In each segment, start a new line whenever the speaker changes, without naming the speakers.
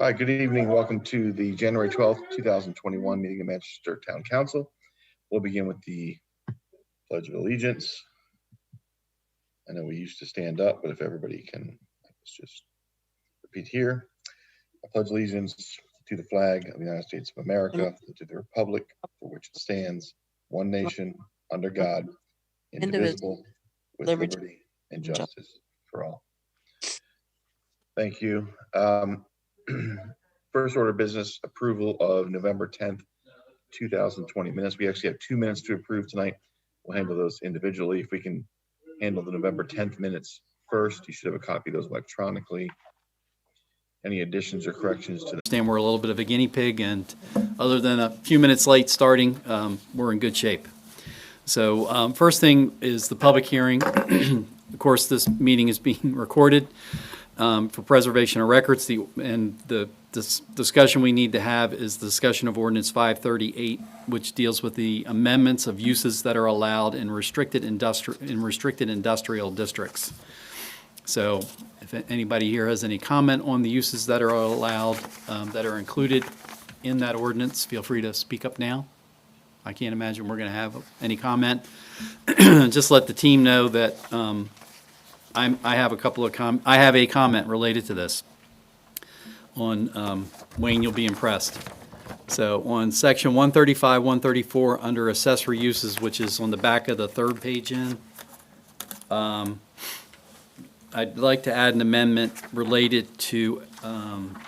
Hi, good evening. Welcome to the January 12th, 2021 meeting of Manchester Town Council. We'll begin with the Pledge of Allegiance. I know we used to stand up, but if everybody can, let's just repeat here. I pledge allegiance to the flag of the United States of America, and to the republic for which it stands, one nation, under God, indivisible, with liberty and justice for all. Thank you. First order of business, approval of November 10th, 2020 minutes. We actually have 2 minutes to approve tonight. We'll handle those individually. If we can handle the November 10th minutes first, you should have a copy of those electronically. Any additions or corrections to
that? We're a little bit of a guinea pig, and other than a few minutes late starting, we're in good shape. So first thing is the public hearing. Of course, this meeting is being recorded for preservation of records. The discussion we need to have is the discussion of Ordinance 538, which deals with the amendments of uses that are allowed in restricted industrial districts. So if anybody here has any comment on the uses that are allowed, that are included in that ordinance, feel free to speak up now. I can't imagine we're going to have any comment. Just let the team know that I have a comment related to this. On Wayne, you'll be impressed. So on section 135, 134 under accessory uses, which is on the back of the third page in, I'd like to add an amendment related to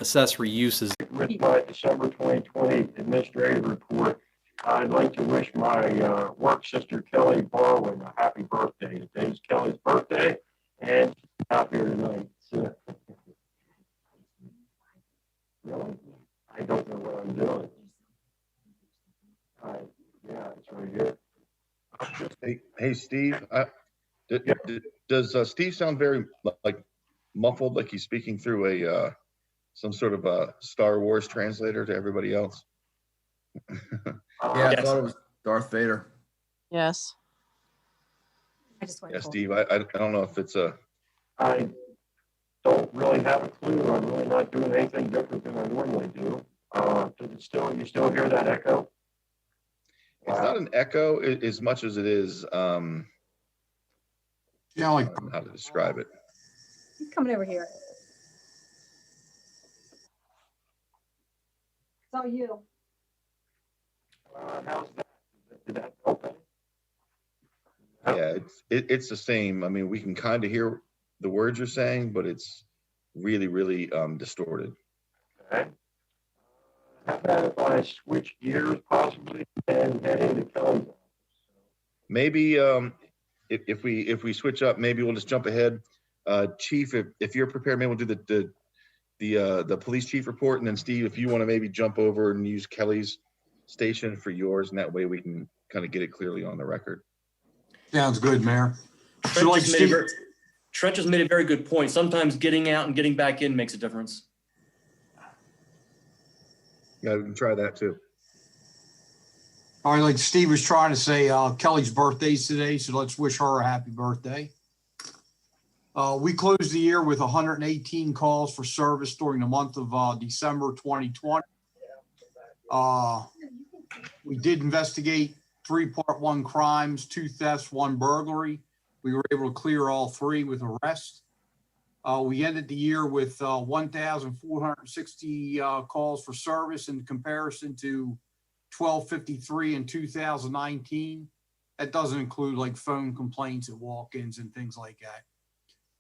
accessory uses.
With my December 2020 administrative report, I'd like to wish my work sister Kelly Barwin a happy birthday. Today's Kelly's birthday, and she's not here tonight. So. Really? I don't know what I'm doing. Yeah, it's right here.
Hey, Steve. Does Steve sound very like muffled, like he's speaking through a some sort of a Star Wars translator to everybody else?
I thought it was Darth Vader.
Yes.
Yeah, Steve. I don't know if it's a.
I don't really have a clue. I'm really not doing anything different than I normally do. You still hear that echo?
It's not an echo as much as it is. I don't know how to describe it.
He's coming over here. So you.
How's that? Did that open?
Yeah, it's the same. I mean, we can kind of hear the words you're saying, but it's really, really distorted.
Okay. How about if I switch gears possibly and head into Kelly's?
Maybe if we switch up, maybe we'll just jump ahead. Chief, if you're prepared, maybe we'll do the police chief report, and then Steve, if you want to maybe jump over and use Kelly's station for yours, and that way we can kind of get it clearly on the record.
Sounds good, Mayor.
Trench has made a very good point. Sometimes getting out and getting back in makes a difference.
Yeah, we can try that too.
All right, like Steve was trying to say, Kelly's birthday's today, so let's wish her a happy birthday. We closed the year with 118 calls for service during the month of December 2020. We did investigate 3 Part 1 crimes, 2 thefts, 1 burglary. We were able to clear all 3 with arrest. We ended the year with 1,460 calls for service in comparison to 1,253 in 2019. That doesn't include like phone complaints and walk-ins and things like that.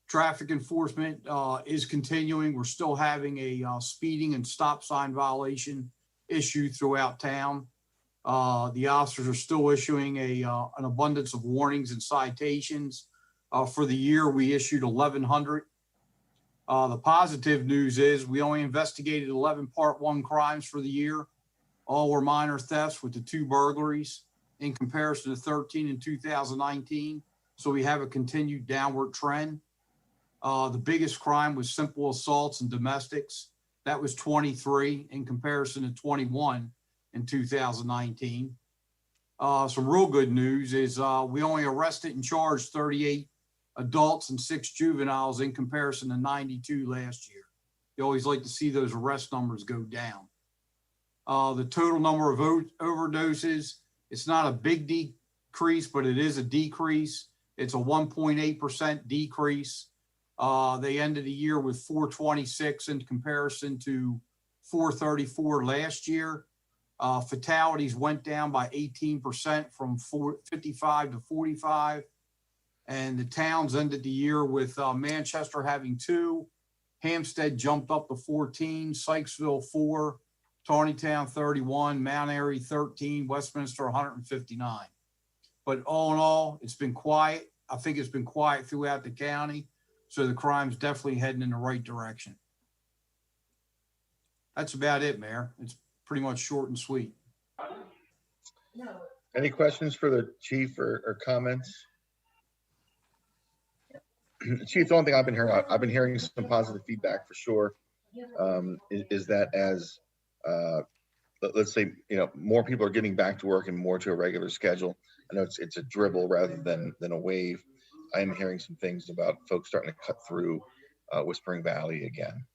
Traffic enforcement is continuing. We're still having a speeding and stop sign violation issue throughout town. The officers are still issuing an abundance of warnings and citations. For the year, we issued 1,100. The positive news is we only investigated 11 Part 1 crimes for the year. All were minor thefts with the 2 burglaries in comparison to 13 in 2019. So we have a continued downward trend. The biggest crime was simple assaults and domestics. That was 23 in comparison to 21 in 2019. Some real good news is we only arrested and charged 38 adults and 6 juveniles in comparison to 92 last year. You always like to see those arrest numbers go down. The total number of overdoses, it's not a big decrease, but it is a decrease. It's a 1.8% decrease. They ended the year with 426 in comparison to 434 last year. Fatalities went down by 18% from 55 to 45. And the towns ended the year with Manchester having 2, Hampstead jumped up to 14, Sykesville 4, Tawnytown 31, Mount Airy 13, Westminster 159. But all in all, it's been quiet. I think it's been quiet throughout the county. So the crime's definitely heading in the right direction. That's about it, Mayor. It's pretty much short and sweet.
Any questions for the chief or comments? Chief, the only thing I've been hearing some positive feedback for sure, is that as, let's say, more people are getting back to work and more to a regular schedule. I know it's a dribble rather than a wave. I am hearing some things about folks starting to cut through Whispering Valley again.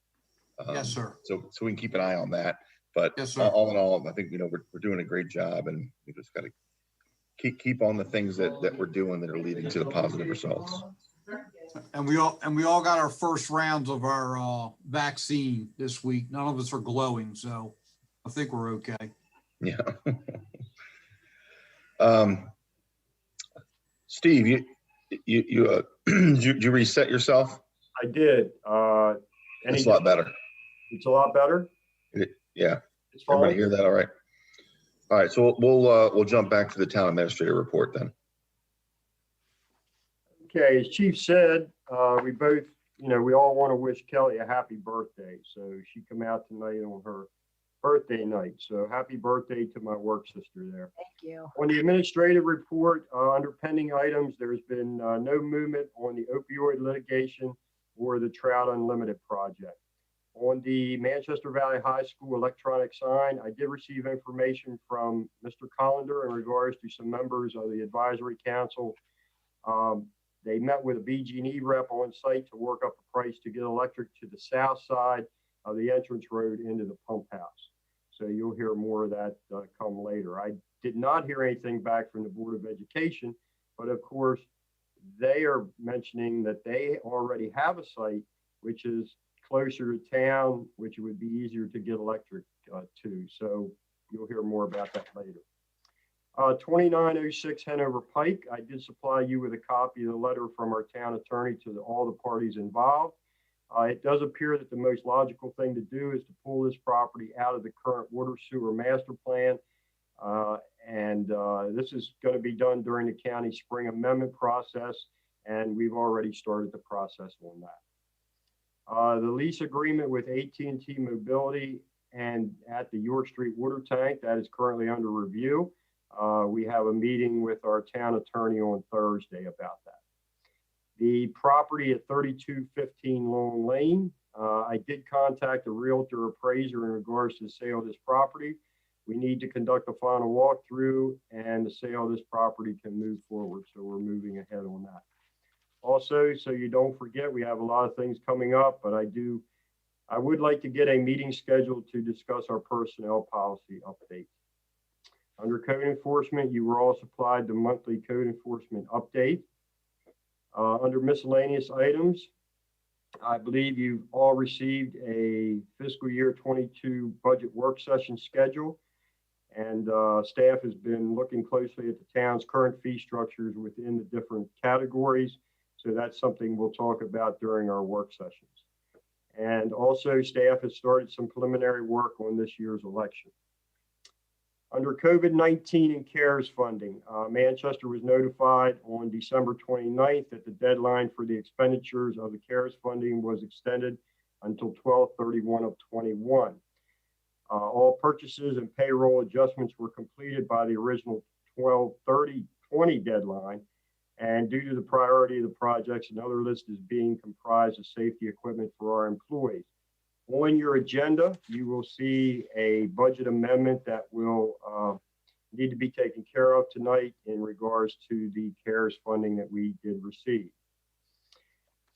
Yes, sir.
So we can keep an eye on that. But
Yes, sir.
all in all, I think we're doing a great job, and we just got to keep on the things that we're doing that are leading to the positive results.
And we all got our first rounds of our vaccine this week. None of us are glowing, so I think we're okay.
Yeah. Steve, you did you reset yourself?
I did.
It's a lot better.
It's a lot better.
Yeah.
It's fine.
Everybody hear that? All right. All right. So we'll jump back to the town administrator report then.
Okay, as Chief said, we both, we all want to wish Kelly a happy birthday. So she come out tonight on her birthday night. So happy birthday to my work sister there.
Thank you.
On the administrative report, under pending items, there's been no movement on the opioid litigation or the Trout Unlimited project. On the Manchester Valley High School electronic sign, I did receive information from Mr. Collender in regards to some members of the advisory council. They met with a BG&E rep on site to work up a price to get electric to the south side of the entrance road into the pump house. So you'll hear more of that come later. I did not hear anything back from the Board of Education, but of course, they are mentioning that they already have a site which is closer to town, which would be easier to get electric to. So you'll hear more about that later. 2906 Hanover Pike. I did supply you with a copy of the letter from our town attorney to all the parties involved. It does appear that the most logical thing to do is to pull this property out of the current water sewer master plan. This is going to be done during the county spring amendment process, and we've already started the process on that. The lease agreement with AT&T Mobility and at the York Street water tank, that is currently under review. We have a meeting with our town attorney on Thursday about that. The property at 3215 Long Lane, I did contact a realtor appraiser in regards to the sale of this property. We need to conduct a final walkthrough, and the sale of this property can move forward. So we're moving ahead on that. Also, so you don't forget, we have a lot of things coming up, but I would like to get a meeting scheduled to discuss our personnel policy update. Under code enforcement, you were all supplied the monthly code enforcement update. Under miscellaneous items, I believe you've all received a fiscal year 22 budget work session schedule, and staff has been looking closely at the town's current fee structures within the different categories. So that's something we'll talk about during our work sessions. And also, staff has started some preliminary work on this year's election. Under COVID-19 and CARES funding, Manchester was notified on December 29th that the deadline for the expenditures of the CARES funding was extended until 12/31 of 21. All purchases and payroll adjustments were completed by the original 12/30/20 deadline. And due to the priority of the projects, another list is being comprised of safety equipment for our employees. On your agenda, you will see a budget amendment that will need to be taken care of tonight in regards to the CARES funding that we did receive.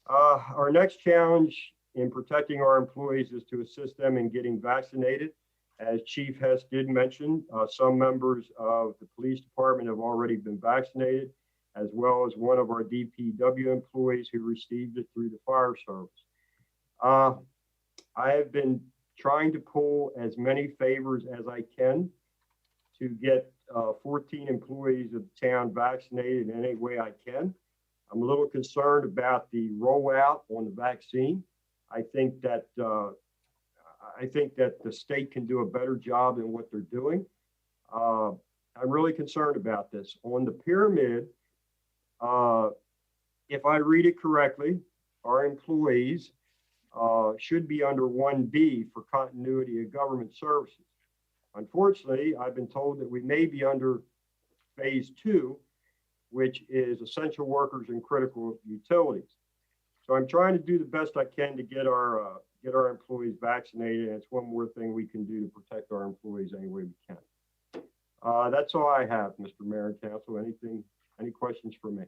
Our next challenge in protecting our employees is to assist them in getting vaccinated. As Chief Hess did mention, some members of the police department have already been vaccinated, as well as one of our DPW employees who received it through the fire service. I have been trying to pull as many favors as I can to get 14 employees of the town vaccinated in any way I can. I'm a little concerned about the rollout on the vaccine. I think that the state can do a better job than what they're doing. I'm really concerned about this. On the pyramid, if I read it correctly, our employees should be under 1B for continuity of government services. Unfortunately, I've been told that we may be under phase 2, which is essential workers and critical utilities. So I'm trying to do the best I can to get our employees vaccinated, and it's one more thing we can do to protect our employees any way we can. That's all I have, Mr. Mayor and Council. Any questions for me?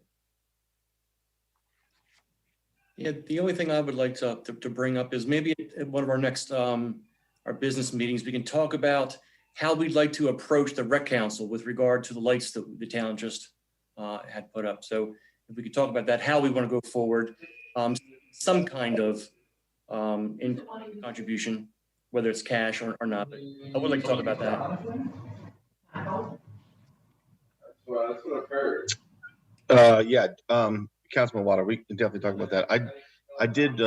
Yeah, the only thing I would like to bring up is maybe at one of our next our business meetings, we can talk about how we'd like to approach the rec council with regard to the lights that the town just had put up. So if we could talk about that, how we want to go forward, some kind of contribution, whether it's cash or not. I would like to talk about that.
Yeah, Councilman Water, we can definitely talk about that. I did,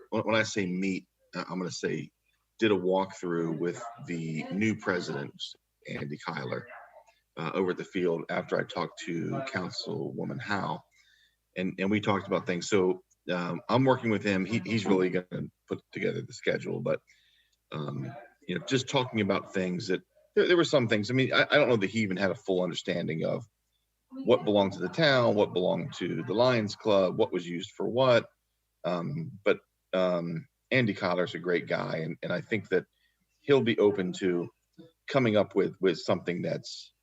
when I say meet, I'm going to say did a walkthrough with the new president, Andy Kyler, over at the field after I talked to Councilwoman Howe, and we talked about things. So I'm working with him. He's really going to put together the schedule, but just talking about things that there were some things. I mean, I don't know that he even had a full understanding of what belonged to the town, what belonged to the Lions Club, what was used for what. But Andy Collar's a great guy, and I think that he'll be open to coming up with something that's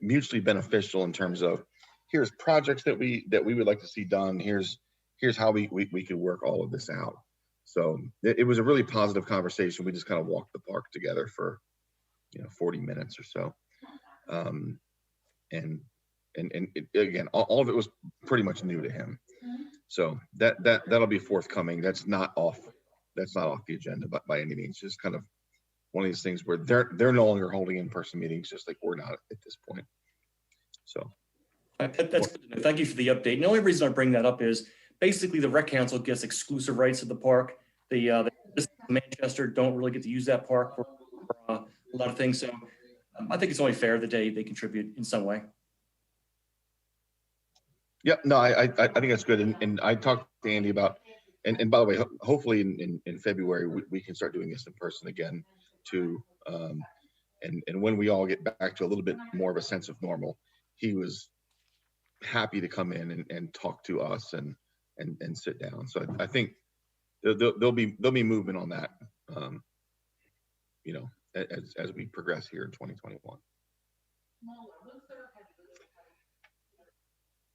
mutually beneficial in terms of here's projects that we would like to see done. Here's how we could work all of this out. So it was a really positive conversation. We just kind of walked the park together for 40 minutes or so. And again, all of it was pretty much new to him. So that'll be forthcoming. That's not off the agenda by any means. Just kind of one of these things where they're no longer holding in-person meetings, just like we're not at this point. So
That's good to know. Thank you for the update. And the only reason I bring that up is basically the rec council gets exclusive rights to the park. The Manchester don't really get to use that park for a lot of things. So I think it's only fair that they contribute in some way.
Yeah, no, I think that's good. And I talked to Andy about, and by the way, hopefully in February, we can start doing this in person again too. And when we all get back to a little bit more of a sense of normal, he was happy to come in and talk to us and sit down. So I think there'll be movement on that, as we progress here in 2021.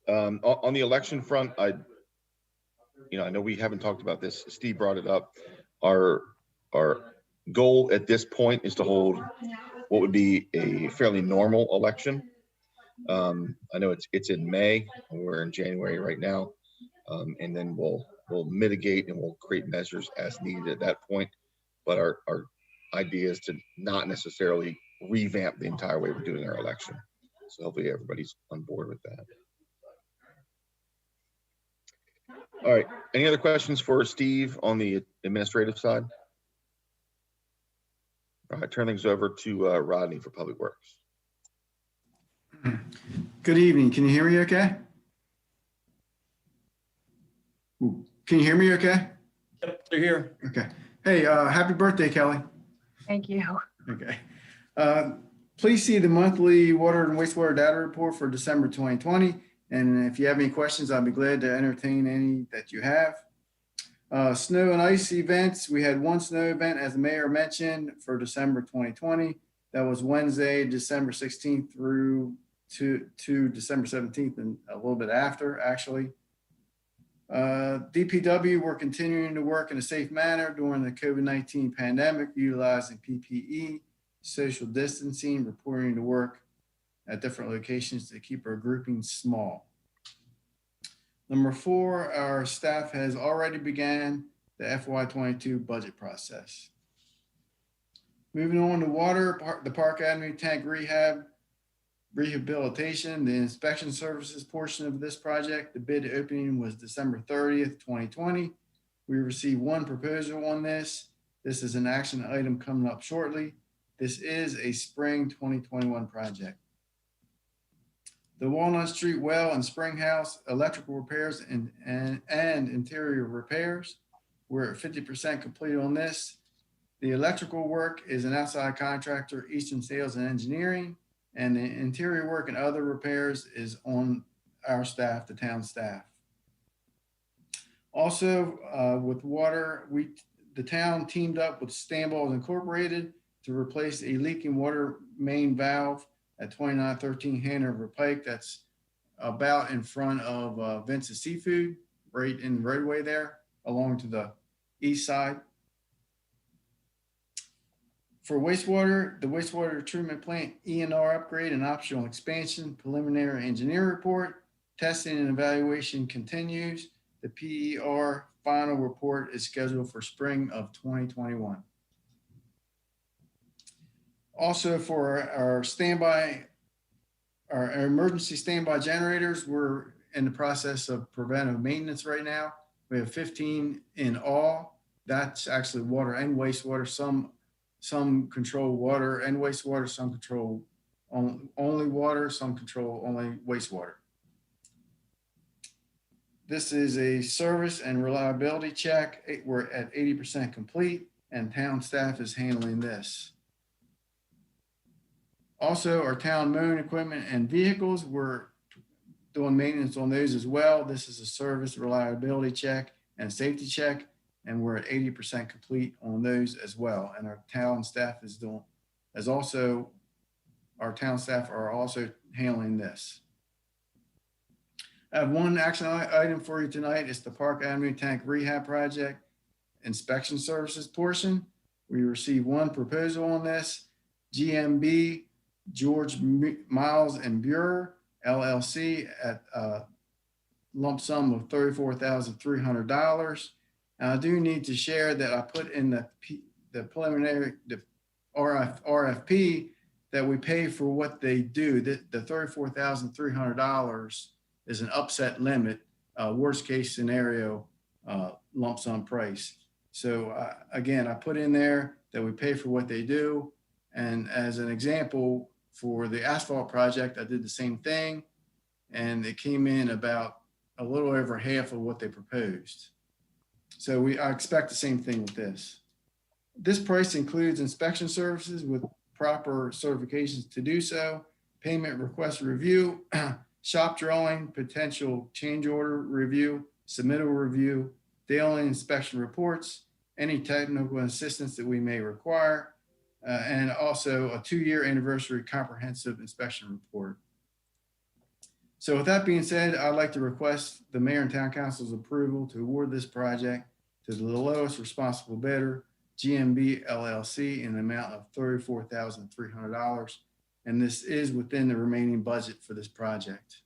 On the election front, I know we haven't talked about this. Steve brought it up. Our goal at this point is to hold what would be a fairly normal election. I know it's in May, and we're in January right now, and then we'll mitigate and we'll create measures as needed at that point. But our idea is to not necessarily revamp the entire way we're doing our election. So hopefully everybody's on board with that. All right. Any other questions for Steve on the administrative side? All right. Turn things over to Rodney for Public Works.
Good evening. Can you hear me okay? Ooh, can you hear me okay?
Yep, they're here.
Okay. Hey, happy birthday, Kelly.
Thank you.
Okay. Please see the monthly water and wastewater data report for December 2020. And if you have any questions, I'll be glad to entertain any that you have. Snow and ice events. We had one snow event, as the mayor mentioned, for December 2020. That was Wednesday, December 16th through to December 17th and a little bit after, actually. DPW, we're continuing to work in a safe manner during the COVID-19 pandemic, utilizing PPE, social distancing, reporting to work at different locations to keep our grouping small. Number 4, our staff has already began the FY22 budget process. Moving on to water, the Park Avenue tank rehabilitation, the inspection services portion of this project. The bid opening was December 30th, 2020. We received 1 proposal on this. This is an action item coming up shortly. This is a spring 2021 project. The Walnut Street well and spring house electrical repairs and interior repairs. We're at 50% complete on this. The electrical work is an outside contractor, Eastern Sales and Engineering, and the interior work and other repairs is on our staff, the town staff. Also, with water, the town teamed up with Stanballs Incorporated to replace a leaking water main valve at 2913 Hanover Pike. That's about in front of Vince's Seafood, right in the roadway there, along to the east side. For wastewater, the wastewater treatment plant E&R upgrade and optional expansion preliminary engineer report, testing and evaluation continues. The PER final report is scheduled for spring of 2021. Also for our emergency standby generators, we're in the process of preventive maintenance right now. We have 15 in all. That's actually water and wastewater. Some control water and wastewater, some control only water, some control only wastewater. This is a service and reliability check. We're at 80% complete and town staff is handling this. Also, our town mowing equipment and vehicles, we're doing maintenance on those as well. This is a service reliability check and safety check, and we're at 80% complete on those as well. And our town staff are also handling this. I have 1 action item for you tonight. It's the Park Avenue Tank Rehab Project inspection services portion. We received 1 proposal on this. GMB George Miles and Buer LLC at a lump sum of $34,300. And I do need to share that I put in the preliminary RFP that we pay for what they do. The $34,300 is an upset limit, worst case scenario lump sum price. So again, I put in there that we pay for what they do. And as an example, for the asphalt project, I did the same thing, and it came in about a little over half of what they proposed. So I expect the same thing with this. This price includes inspection services with proper certifications to do so, payment request review, shop drawing, potential change order review, submittal review, daily inspection reports, any technical assistance that we may require, and also a 2-year anniversary comprehensive inspection report. So with that being said, I'd like to request the mayor and town council's approval to award this project to the lowest responsible bidder, GMB LLC, in the amount of $34,300. And this is within the remaining budget for this project.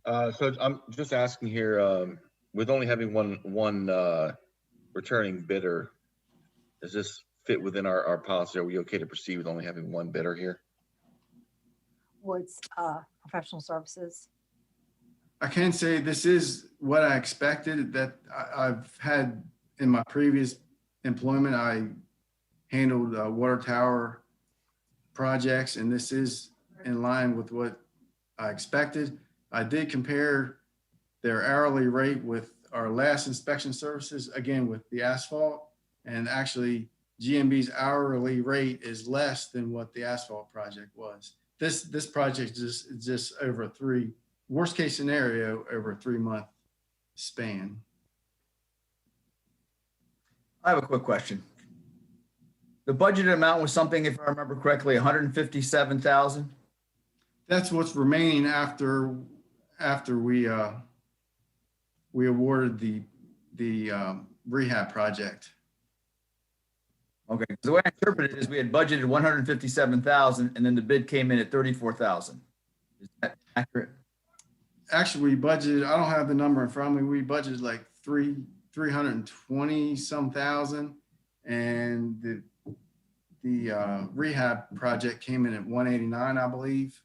So I'm just asking here, with only having one returning bidder, does this fit within our policy? Are we okay to proceed with only having 1 bidder here?
Woods, professional services.
I can say this is what I expected, that I've had in my previous employment. I handled water tower projects, and this is in line with what I expected. I did compare their hourly rate with our last inspection services, again, with the asphalt, and actually GMB's hourly rate is less than what the asphalt project was. This project is just over worst case scenario, over a 3-month span.
I have a quick question. The budgeted amount was something, if I remember correctly, $157,000.
That's what's remaining after we awarded the rehab project.
Okay, 'cause the way I interpret it is we had budgeted 157,000 and then the bid came in at 34,000. Is that accurate?
Actually, we budgeted, I don't have the number in front of me. We budgeted like 320 some thousand. And the rehab project came in at 189, I believe.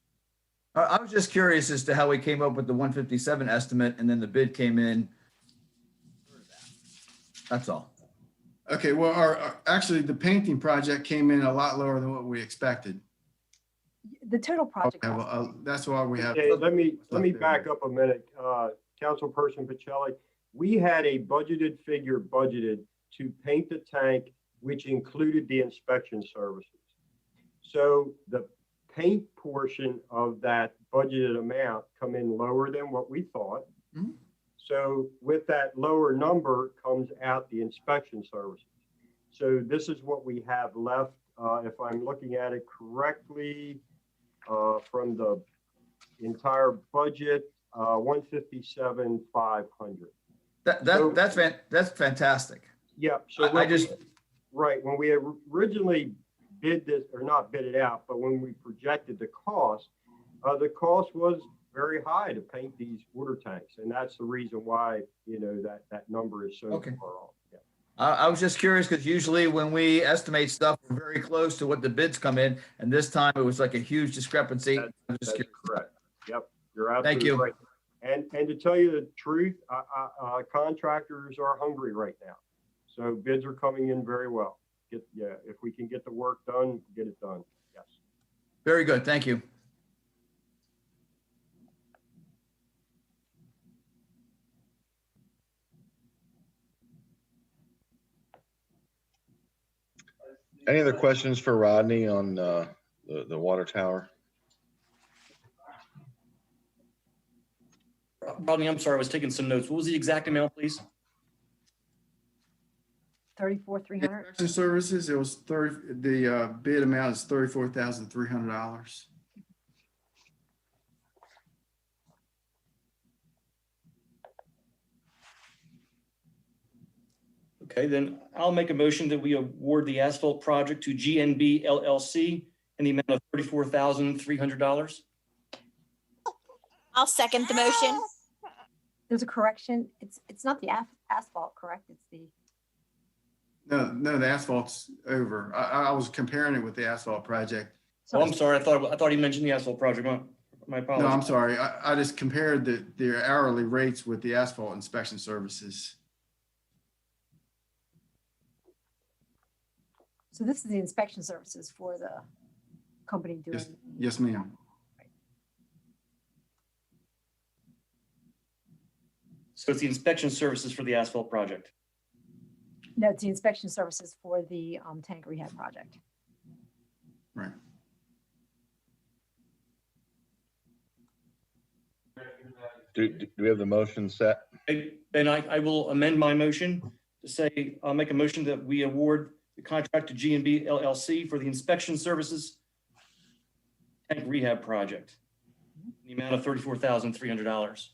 I was just curious as to how we came up with the 157 estimate and then the bid came in. That's all.
Okay, well, actually, the painting project came in a lot lower than what we expected.
The total project.
Yeah,
cost-
well, that's why we have.
Okay, let me back up a minute. Councilperson Pacelli, we had a budgeted figure budgeted to paint the tank, which included the inspection services. So the paint portion of that budgeted amount come in lower than what we thought.
Mhm.
So with that lower number comes out the inspection services. So this is what we have left, if I'm looking at it correctly, from the entire budget, 157,500.
That's fantastic.
Yeah. So
I just,
right, when we originally bid this, or not bid it out, but when we projected the cost was very high to paint these water tanks. And that's the reason why, that number is so
Okay.
far off. Yeah.
I was just curious because usually when we estimate stuff, we're very close to what the bids come in. And this time it was like a huge discrepancy. I'm just
That's
curious.
correct. Yep, you're
Thank
absolutely
you.
right. And to tell you the truth, contractors are hungry right now. So bids are coming in very well. If we can get the work done, get it done. Yes.
Very good. Thank you.
Any other questions for Rodney on the water tower?
Rodney, I'm sorry, I was taking some notes. What was the exact amount, please?
34,300.
Inspection services, it was the bid amount is $34,300.
Okay, then I'll make a motion that we award the asphalt project to GNB LLC in the amount of $34,300.
I'll second the motion.
There's a correction. It's not the asphalt, correct? It's the,
No, the asphalt's over. I was comparing it with the asphalt project.
Oh, I'm sorry. I thought he mentioned the asphalt project. My
No, I'm
apologies.
sorry. I just compared the hourly rates with the asphalt inspection services.
so this is the inspection services for the company doing.
Yes, ma'am.
So it's the inspection services for the asphalt project.
No, it's the inspection services for the tank rehab project.
Right.
Do we have the motion set?
And I will amend my motion to say, I'll make a motion that we award the contract to GNB LLC for the inspection services tank rehab project. In the amount of $34,300.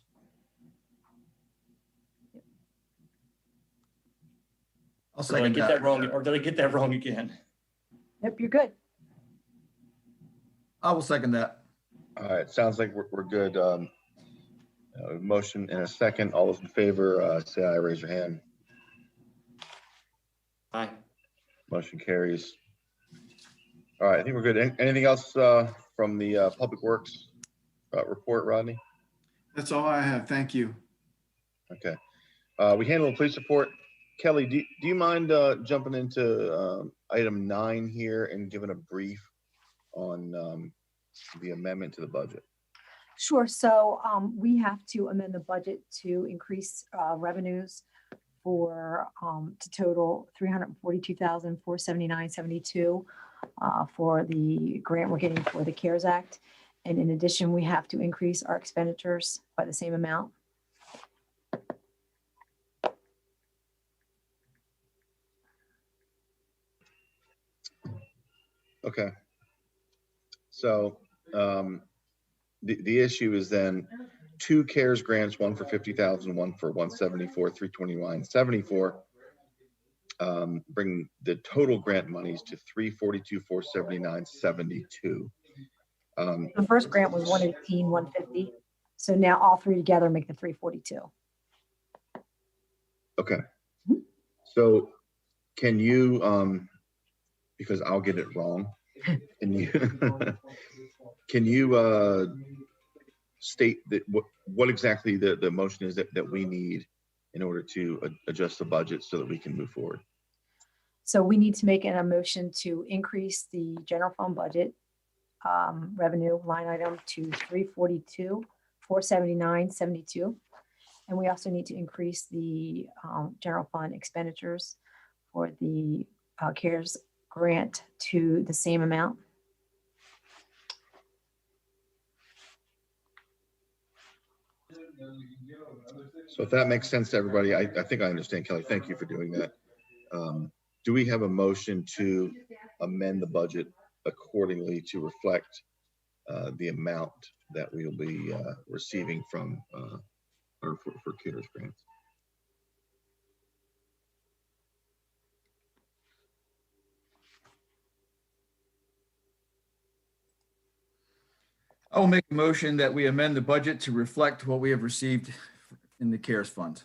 I'll
Did I
second
get
that.
that wrong, or did I get that wrong again?
Nope, you're good.
I will second that.
All right, sounds like we're good. Motion and a second. All those in favor, say aye, raise your hand.
Aye.
Motion carries. All right, I think we're good. Anything else from the Public Works report, Rodney?
That's all I have. Thank you.
Okay. We handle the police report. Kelly, do you mind jumping into item 9 here and giving a brief on the amendment to the budget?
Sure. So we have to amend the budget to increase revenues for to total $342,479.72 for the grant we're getting for the CARES Act. And in addition, we have to increase our expenditures by the same amount.
Okay. So the issue is then two CARES grants, one for 50,000, one for 174, 329, 74. Bring the total grant monies to 342, 479, 72.
The first grant was 118, 150. So now all three together make the 342.
Okay. So can you, because I'll get it wrong, can you, can you state that what exactly the motion is that we need in order to adjust the budget so that we can move forward?
So we need to make a motion to increase the general fund budget revenue line item to 342, 479, 72. And we also need to increase the general fund expenditures for the CARES grant to the same amount.
So if that makes sense to everybody, I think I understand, Kelly. Thank you for doing that. Do we have a motion to amend the budget accordingly to reflect the amount that we'll be receiving from or for CARES grants?
I will make a motion that we amend the budget to reflect what we have received in the CARES fund.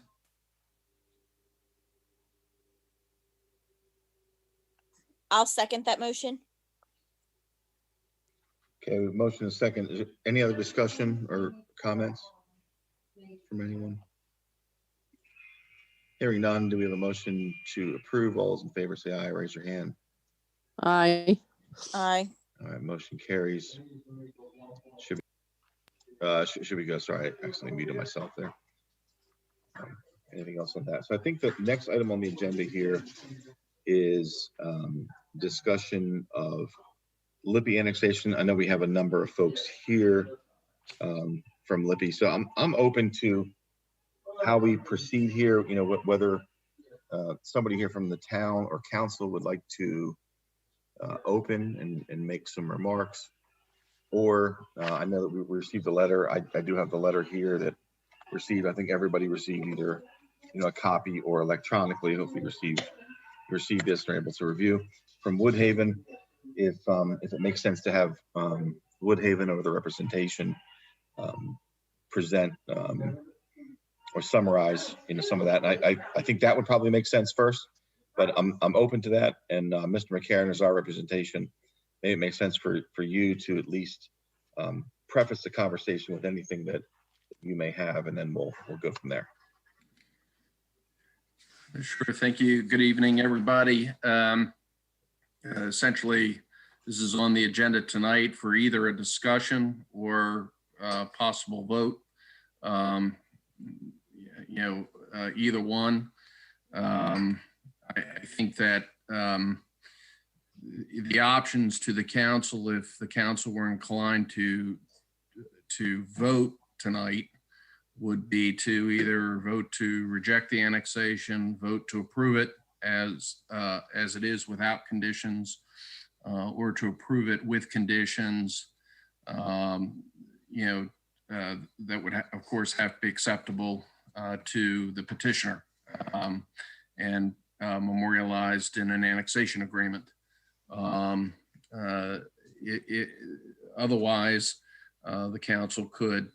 I'll second that motion.
Okay, motion is second. Is there any other discussion or comments from anyone? Hearing none, do we have a motion to approve? All those in favor say aye, raise your hand.
Aye.
Aye.
All right, motion carries. Should we go? Sorry, I accidentally muted myself there. Anything else on that? So I think the next item on the agenda here is discussion of Libya annexation. I know we have a number of folks here from Libya, so I'm open to how we proceed here. You know, whether somebody here from the town or council would like to open and make some remarks, or I know that we received a letter. I do have the letter here that received. I think everybody received either a copy or electronically. Hopefully received this and are able to review from Woodhaven. If it makes sense to have Woodhaven or the representation present or summarize some of that, and I think that would probably make sense first. But I'm open to that, and Mr. McCarron is our representation. Maybe it makes sense for you to at least preface the conversation with anything that you may have, and then we'll go from there.
Sure. Thank you. Good evening, everybody. Essentially, this is on the agenda tonight for either a discussion or a possible vote. Either one. I think that the options to the council, if the council were inclined to vote tonight, would be to either vote to reject the annexation, vote to approve it as it is without conditions, or to approve it with conditions, that would of course have to be acceptable to the petitioner and memorialized in an annexation agreement. Otherwise, the council could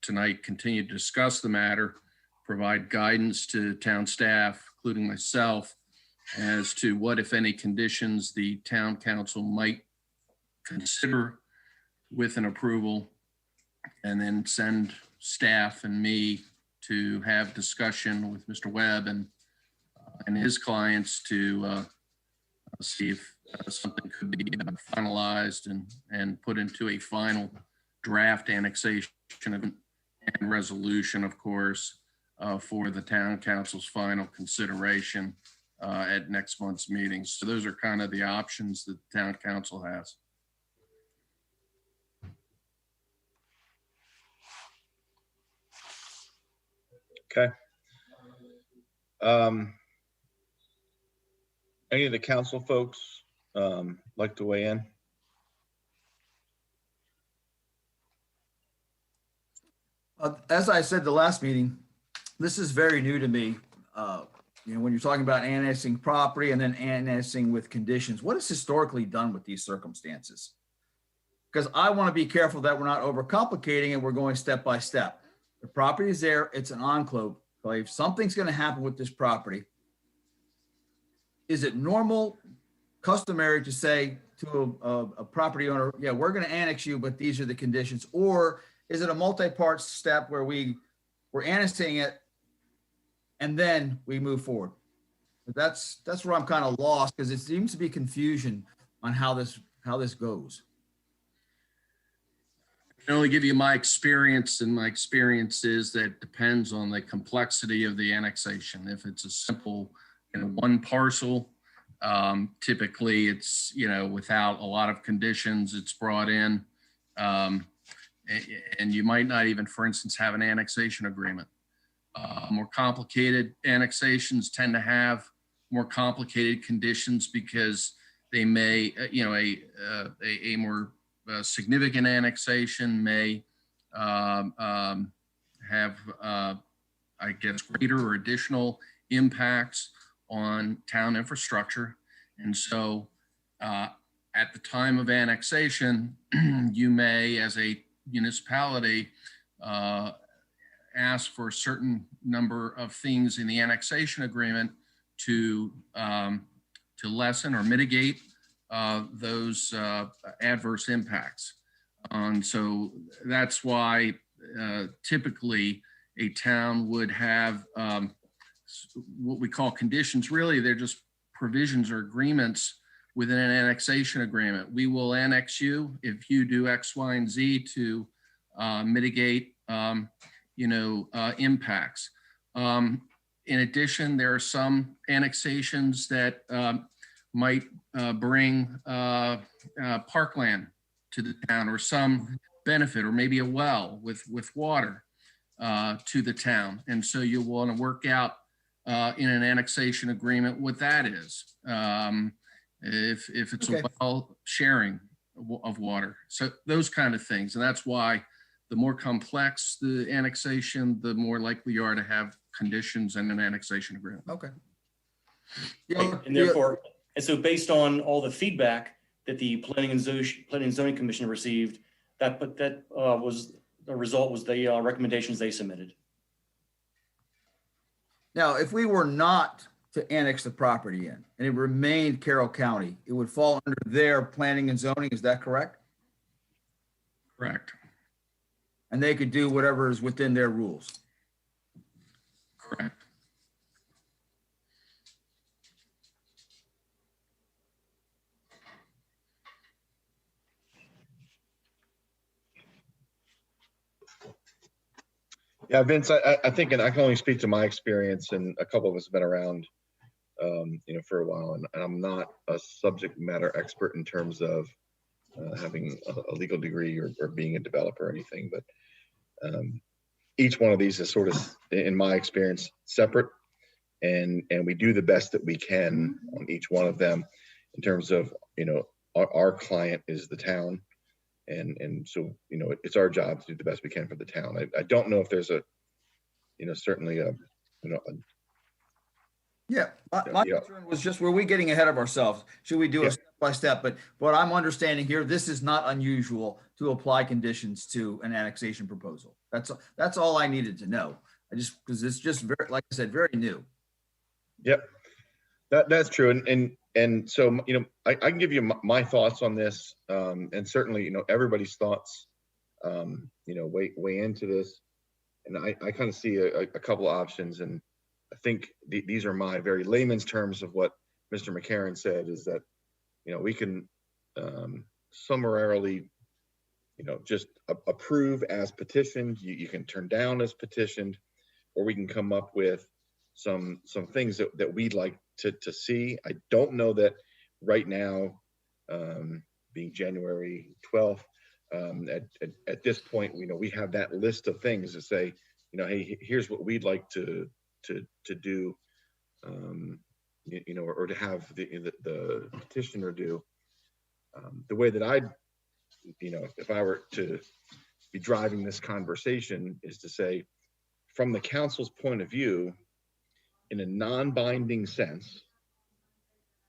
tonight continue to discuss the matter, provide guidance to town staff, including myself, as to what, if any, conditions the town council might consider with an approval, and then send staff and me to have discussion with Mr. Webb and his clients to see if something could be finalized and put into a final draft annexation and resolution, of course, for the town council's final consideration at next month's meeting. So those are kind of the options that the town council has.
Okay. Any of the council folks like to weigh in?
As I said the last meeting, this is very new to me. When you're talking about annexing property and then annexing with conditions, what is historically done with these circumstances? Because I want to be careful that we're not overcomplicating and we're going step by step. The property is there, it's an enclave. Something's going to happen with this property. Is it normal, customary to say to a property owner, yeah, we're going to annex you, but these are the conditions? Or is it a multi-part step where we're annexing it and then we move forward? That's where I'm kind of lost, because it seems to be confusion on how this goes.
I can only give you my experience, and my experience is that it depends on the complexity of the annexation. If it's a simple, one parcel, typically it's, without a lot of conditions, it's brought in. And you might not even, for instance, have an annexation agreement. More complicated annexations tend to have more complicated conditions because they may, a more significant annexation may have, greater or additional impacts on town infrastructure. And so at the time of annexation, you may, as a municipality, ask for a certain number of things in the annexation agreement to lessen or mitigate those adverse impacts. And so that's why typically a town would have what we call conditions. Really, they're just provisions or agreements within an annexation agreement. We will annex you if you do X, Y, and Z to mitigate impacts. In addition, there are some annexations that might bring parkland to the town, or some benefit, or maybe a well with water to the town. And so you want to work out in an annexation agreement what that is. If it's a well sharing of water. So those kind of things. And that's why the more complex the annexation, the more likely you are to have conditions and an annexation agreement.
Okay.
And therefore, and so based on all the feedback that the Planning and Zoning Commission received, that was the result, was the recommendations they submitted.
Now, if we were not to annex the property in and it remained Carroll County, it would fall under their planning and zoning. Is that correct?
Correct.
And they could do whatever is within their rules.
Correct.
Yeah, Vince, I think, and I can only speak to my experience, and a couple of us have been around, for a while, and I'm not a subject matter expert in terms of having a legal degree or being a developer or anything, but each one of these is sort of, in my experience, separate, and we do the best that we can on each one of them in terms of, our client is the town. And so, it's our job to do the best we can for the town. I don't know if there's certainly
My concern was just, were we getting ahead of ourselves? Should we do a step by step? But what I'm understanding here, this is not unusual to apply conditions to an annexation proposal. That's all I needed to know. Because it's just very, like I said, very new.
Yep, that's true. And so, I can give you my thoughts on this, and certainly, everybody's thoughts, weigh into this. And I kind of see a couple of options, and I think these are my very layman's terms of what Mr. McCarron said, is that, we can summarily, just approve as petitioned. You can turn down as petitioned, or we can come up with some things that we'd like to see. I don't know that right now, being January 12th, at this point, we have that list of things to say, hey, here's what we'd like to do, or to have the petitioner do. The way that I'd, if I were to be driving this conversation is to say, from the council's point of view, in a non-binding sense,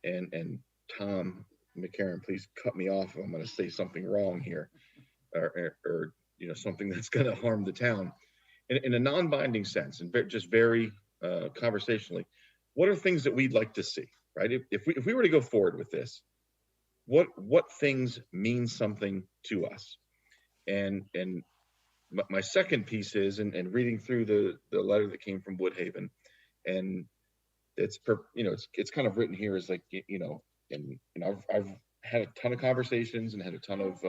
and Tom McCarron, please cut me off if I'm going to say something wrong here, or something that's going to harm the town. In a non-binding sense, and just very conversationally, what are things that we'd like to see, right? If we were to go forward with this, what things mean something to us? And my second piece is, and reading through the letter that came from Woodhaven, and it's kind of written here as like, and I've had a ton of conversations and had a ton of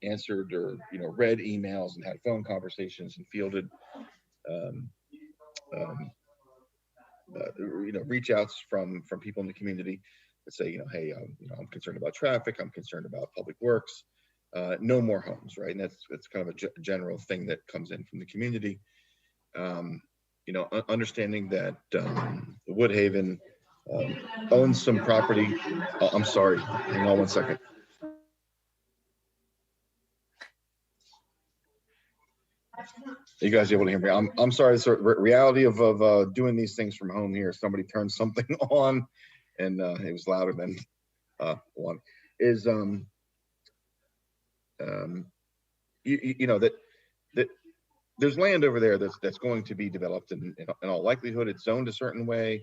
answered or read emails and had phone conversations and fielded reach outs from people in the community that say, hey, I'm concerned about traffic, I'm concerned about public works, no more homes, right? And that's kind of a general thing that comes in from the community. Understanding that Woodhaven owns some property. Oh, I'm sorry, hang on one second. You guys able to hear me? I'm sorry. The reality of doing these things from home here. Somebody turned something on, and it was louder than one. Is that there's land over there that's going to be developed, and in all likelihood, it's zoned a certain way.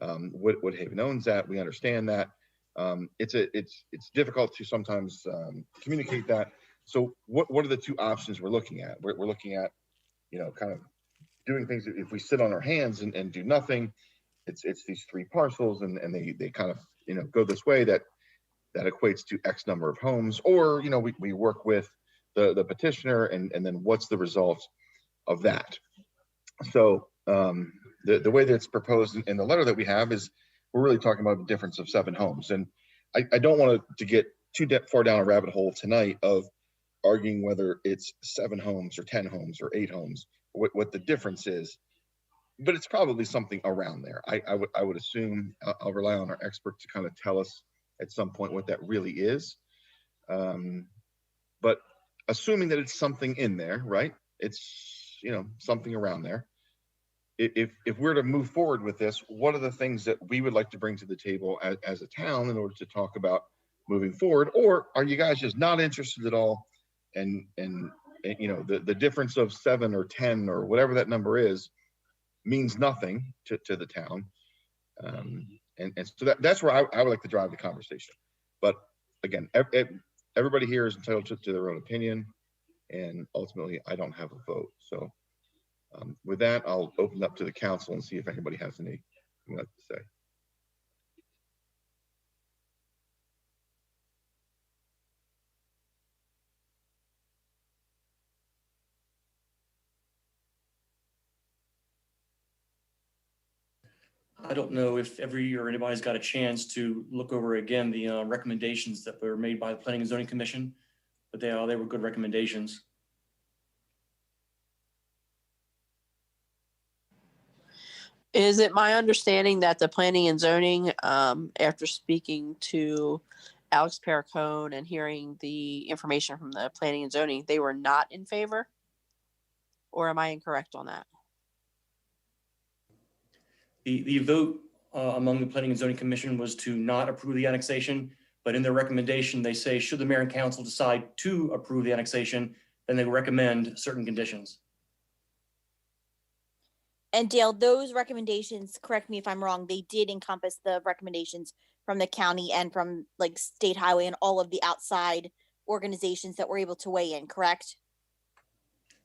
Woodhaven owns that. We understand that. It's difficult to sometimes communicate that. So what are the two options we're looking at? We're looking at, kind of doing things. If we sit on our hands and do nothing, it's these three parcels, and they kind of go this way that equates to X number of homes, or we work with the petitioner, and then what's the result of that. So the way that it's proposed in the letter that we have is we're really talking about a difference of 7 homes, and I don't want to get too far down a rabbit hole tonight of arguing whether it's 7 homes or 10 homes or 8 homes, what the difference is, but it's probably something around there. I would assume. I'll rely on our expert to kind of tell us at some point what that really is. But assuming that it's something in there, right? It's, something around there. If we're to move forward with this, what are the things that we would like to bring to the table as a town in order to talk about moving forward? Or are you guys just not interested at all? And the difference of 7 or 10 or whatever that number is means nothing to the town. And so that's where I would like to drive the conversation. But again, everybody here is entitled to their own opinion, and ultimately I don't have a vote. So with that, I'll open up to the council and see if anybody has anything to say.
I don't know if anybody's got a chance to look over again the recommendations that were made by the Planning and Zoning Commission, but they were good recommendations.
Is it my understanding that the planning and zoning, after speaking to Alex Perricone and hearing the information from the planning and zoning, they were not in favor? Or am I incorrect on that?
The vote among the Planning and Zoning Commission was to not approve the annexation, but in their recommendation, they say, should the mayor and council decide to approve the annexation, then they recommend certain conditions.
And Dale, those recommendations, correct me if I'm wrong, they did encompass the recommendations from the county and from like State Highway and all of the outside organizations that were able to weigh in, correct?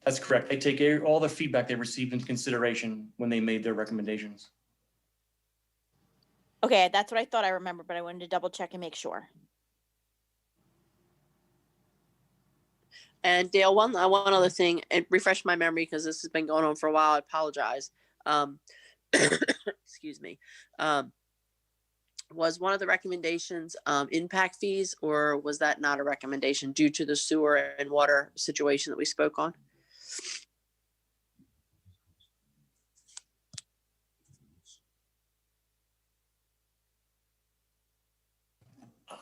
That's correct. They take all the feedback they received into consideration when they made their recommendations.
Okay, that's what I thought I remember, but I wanted to double check and make sure.
And Dale, one other thing, and refresh my memory because this has been going on for a while. I apologize. Excuse me. Was one of the recommendations impact fees, or was that not a recommendation due to the sewer and water situation that we spoke on?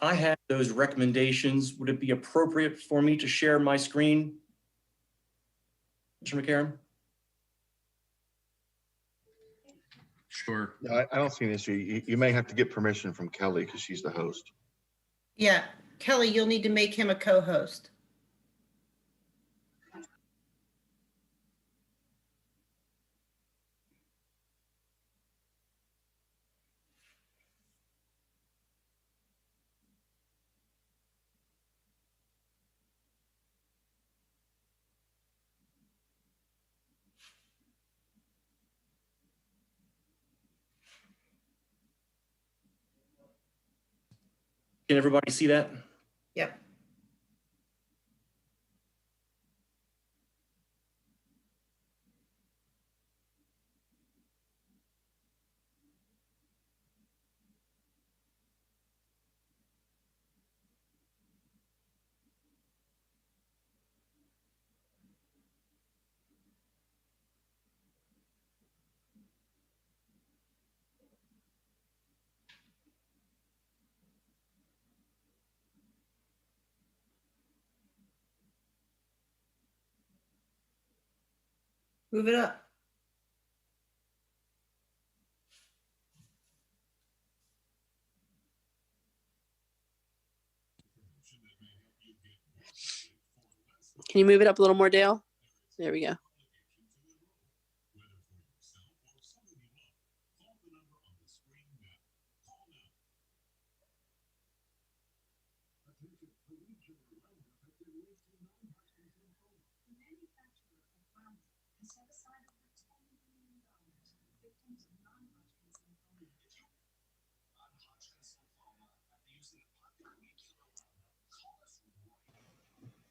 I have those recommendations. Would it be appropriate for me to share my screen Mr. McCarron?
Sure.
I don't see an issue. You may have to get permission from Kelly because she's the host.
Yeah, Kelly, you'll need to make him a co-host.
Can everybody see that?
Yep. Move it up.
Can you move it up a little more, Dale? There we go.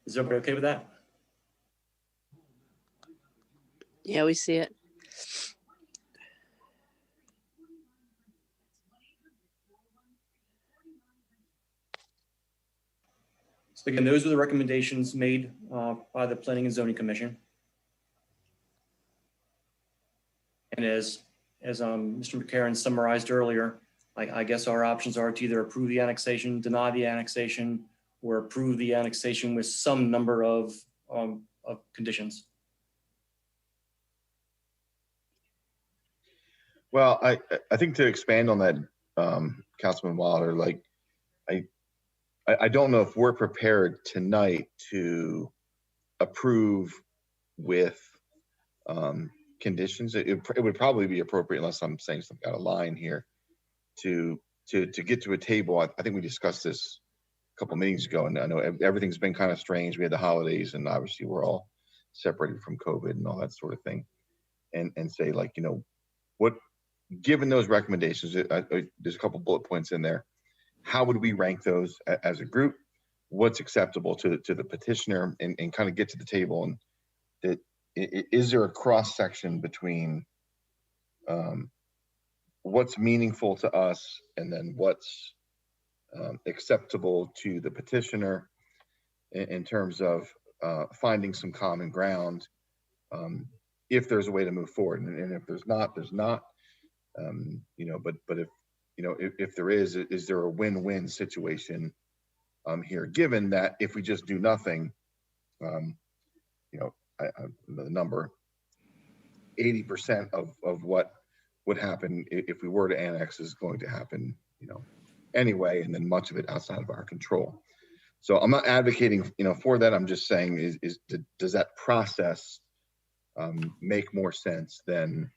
Is everybody okay with that?
Yeah, we see it.
So again, those are the recommendations made by the Planning and Zoning Commission. And as Mr. McCarron summarized earlier, I guess our options are to either approve the annexation, deny the annexation, or approve the annexation with some number of conditions.
Well, I think to expand on that, Councilman Wilder, like, I don't know if we're prepared tonight to approve with conditions. It would probably be appropriate, unless I'm saying something out of line here, to get to a table. I think we discussed this a couple meetings ago, and I know everything's been kind of strange. We had the holidays, and obviously we're all separated from COVID and all that sort of thing, and say, like, you know, what, given those recommendations, there's a couple bullet points in there. How would we rank those as a group? What's acceptable to the petitioner, and kind of get to the table, and that is there a cross section between what's meaningful to us and then what's acceptable to the petitioner in terms of finding some common ground, if there's a way to move forward, and if there's not, there's not. You know, but if, you know, if there is there a win-win situation here, given that if we just do nothing, you know, the number 80% of what would happen if we were to annex is going to happen, you know, anyway, and then much of it outside of our control. So I'm not advocating, you know, for that. I'm just saying, does that process make more sense than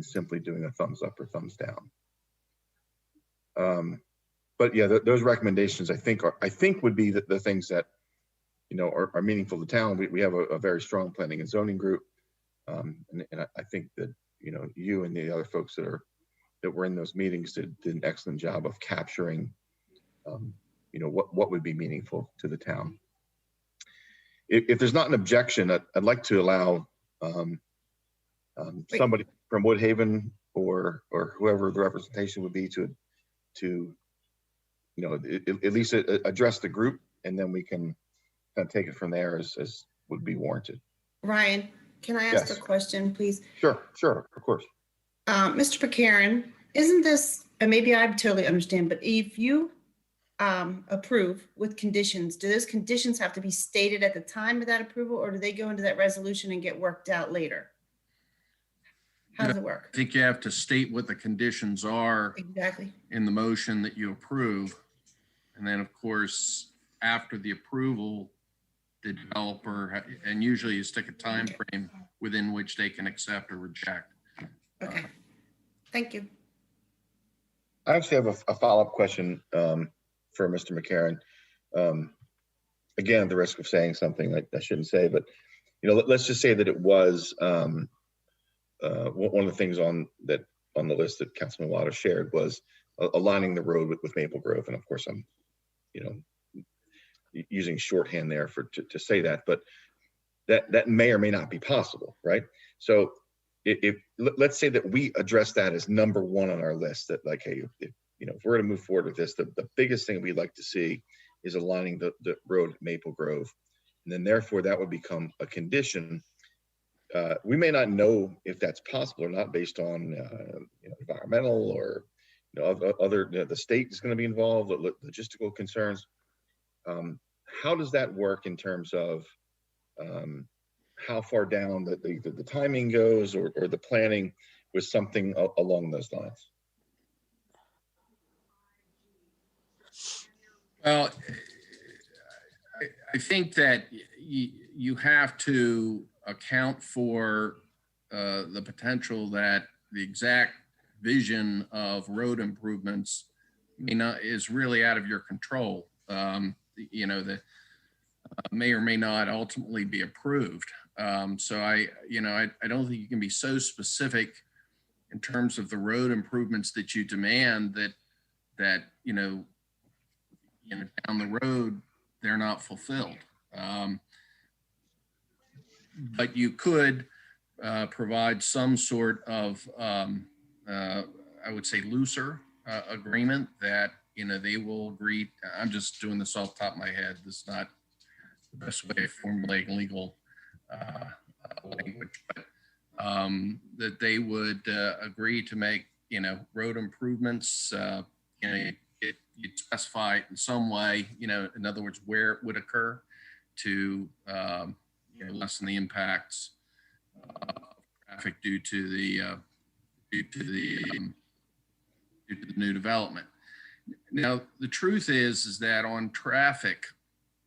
simply doing a thumbs up or thumbs down? But yeah, those recommendations I think would be the things that, you know, are meaningful to town. We have a very strong planning and zoning group, and I think that, you know, you and the other folks that were in those meetings did an excellent job of capturing, you know, what would be meaningful to the town. If there's not an objection, I'd like to allow somebody from Woodhaven or whoever the representation would be to you know, at least address the group, and then we can kind of take it from there as would be warranted.
Ryan, can I ask
Yes.
a question, please?
Sure, of course.
Mr. McCarron, isn't this, and maybe I totally understand, but if you approve with conditions, do those conditions have to be stated at the time of that approval, or do they go into that resolution and get worked out later? How does it
I
work?
think you have to state what the conditions are
Exactly.
in the motion that you approve. And then, of course, after the approval, the developer, and usually you stick a time frame within which they can accept or reject.
Okay. Thank you.
I actually have a follow-up question for Mr. McCarron. Again, at the risk of saying something like I shouldn't say, but let's just say that it was one of the things on the list that Councilman Water shared was aligning the road with Maple Grove, and of course I'm using shorthand there to say that, but that may or may not be possible, right? So if let's say that we address that as number one on our list, that like, hey, if we're going to move forward with this, the biggest thing we'd like to see is aligning the road at Maple Grove, and then therefore that would become a condition. We may not know if that's possible or not based on environmental or other the state is going to be involved, logistical concerns. How does that work in terms of how far down the timing goes or the planning with something along those lines?
Well, I think that you have to account for the potential that the exact vision of road improvements is really out of your control. That may or may not ultimately be approved. So I don't think you can be so specific in terms of the road improvements that you demand that down the road they're not fulfilled. But you could provide some sort of I would say looser agreement that they will agree. I'm just doing this off the top of my head. This is not the best way of formulating legal language, but that they would agree to make road improvements. You'd specify it in some way, in other words, where it would occur to lessen the impacts of traffic due to the new development. Now, the truth is that on traffic,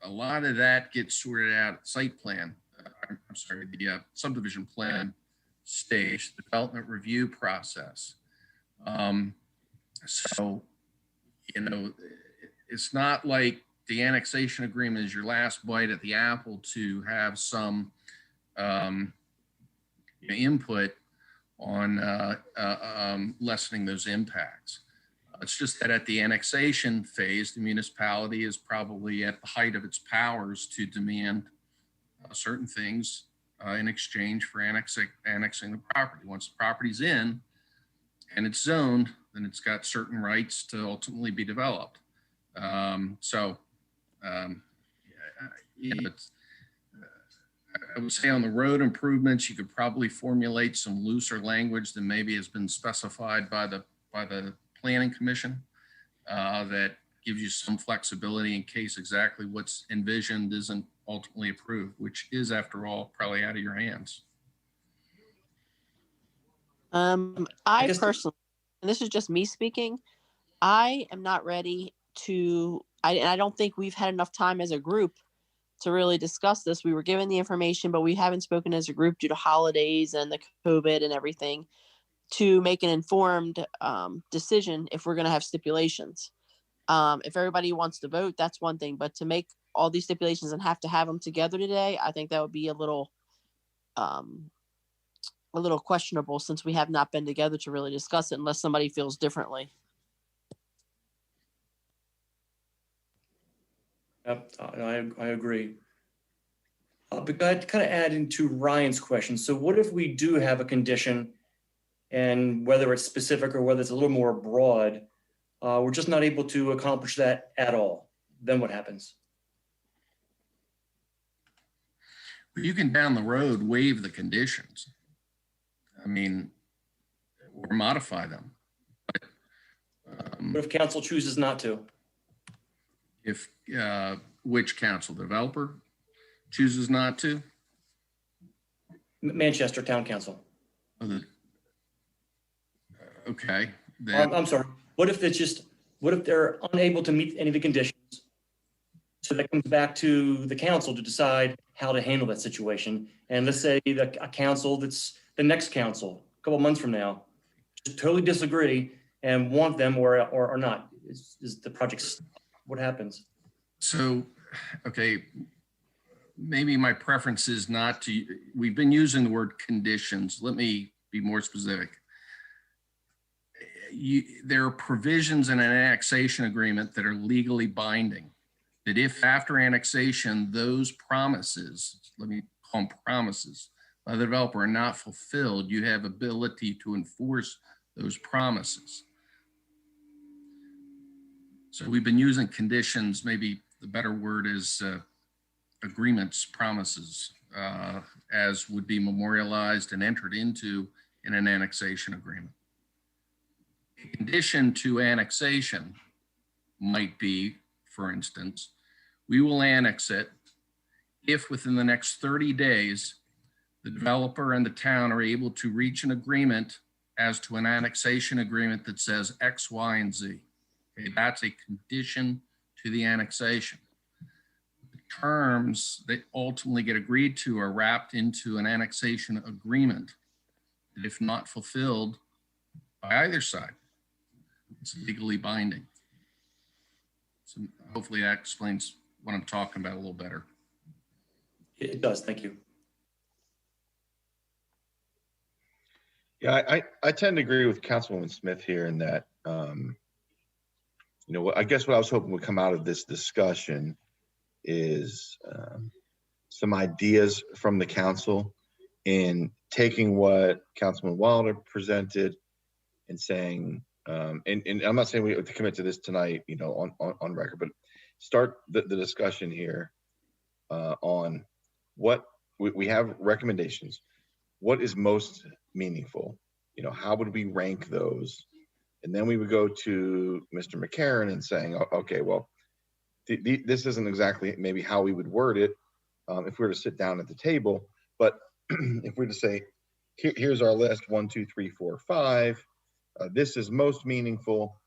a lot of that gets sorted out at site plan. The subdivision plan stage, the development review process. So, it's not like the annexation agreement is your last bite at the apple to have some input on lessening those impacts. It's just that at the annexation phase, the municipality is probably at the height of its powers to demand certain things in exchange for annexing the property. Once the property's in and it's zoned, then it's got certain rights to ultimately be developed. I would say on the road improvements, you could probably formulate some looser language than maybe has been specified by the Planning Commission that gives you some flexibility in case exactly what's envisioned isn't ultimately approved, which is, after all, probably out of your hands.
I personally, and this is just me speaking, I am not ready to, and I don't think we've had enough time as a group to really discuss this. We were given the information, but we haven't spoken as a group due to holidays and the COVID and everything to make an informed decision if we're going to have stipulations. If everybody wants to vote, that's one thing, but to make all these stipulations and have to have them together today, I think that would be a little questionable since we have not been together to really discuss it unless somebody feels differently.
Yep, I agree. But I'd kind of add into Ryan's question. So what if we do have a condition, and whether it's specific or whether it's a little more broad, we're just not able to accomplish that at all? Then what happens?
You can down the road waive the conditions. I mean, or modify them. But,
What if council chooses not to?
If, which council, developer chooses not to?
Manchester Town Council.
Okay, then,
I'm sorry. What if they're unable to meet any of the conditions? So that comes back to the council to decide how to handle that situation. And let's say a council that's the next council, a couple months from now, just totally disagree and want them or not. Is the project, what happens?
so, okay, maybe my preference is not to, we've been using the word conditions. Let me be more specific. There are provisions in an annexation agreement that are legally binding. That if after annexation, those promises, let me call them promises, by the developer are not fulfilled, you have ability to enforce those promises. So we've been using conditions, maybe the better word is agreements, promises, as would be memorialized and entered into in an annexation agreement. A condition to annexation might be, for instance, we will annex it if within the next 30 days, the developer and the town are able to reach an agreement as to an annexation agreement that says X, Y, and Z. Okay, that's a condition to the annexation. The terms that ultimately get agreed to are wrapped into an annexation agreement that, if not fulfilled by either side, it's legally binding. So hopefully that explains what I'm talking about a little better.
It does. Thank you.
Yeah, I tend to agree with Councilwoman Smith here in that, I guess what I was hoping would come out of this discussion is some ideas from the council in taking what Councilman Wilder presented and saying, and I'm not saying we have to commit to this tonight, on record, but start the discussion here on what we have recommendations. What is most meaningful? How would we rank those? And then we would go to Mr. McCarron and saying, okay, well, this isn't exactly maybe how we would word it if we were to sit down at the table, but if we were to say, here's our list, 1, 2, 3, 4, 5. This is most meaningful,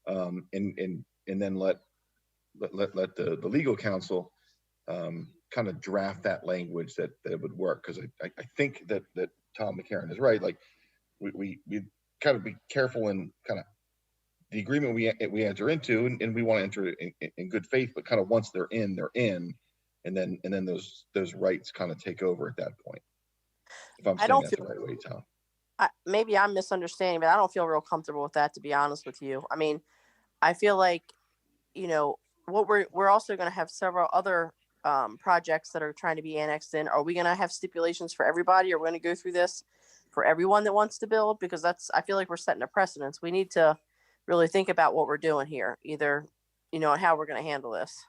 and then let the legal counsel kind of draft that language that would work. Because I think that Tom McCarron is right. Like we kind of be careful in kind of the agreement we enter into, and we want to enter it in good faith. But kind of once they're in, and then those rights kind of take over at that point. If I'm saying that the right way, Tom.
Maybe I'm misunderstanding, but I don't feel real comfortable with that, to be honest with you. I mean, I feel like, what we're also going to have several other projects that are trying to be annexed in. Are we going to have stipulations for everybody? Are we going to go through this for everyone that wants to build? Because I feel like we're setting a precedence. We need to really think about what we're doing here, either, and how we're going to handle this.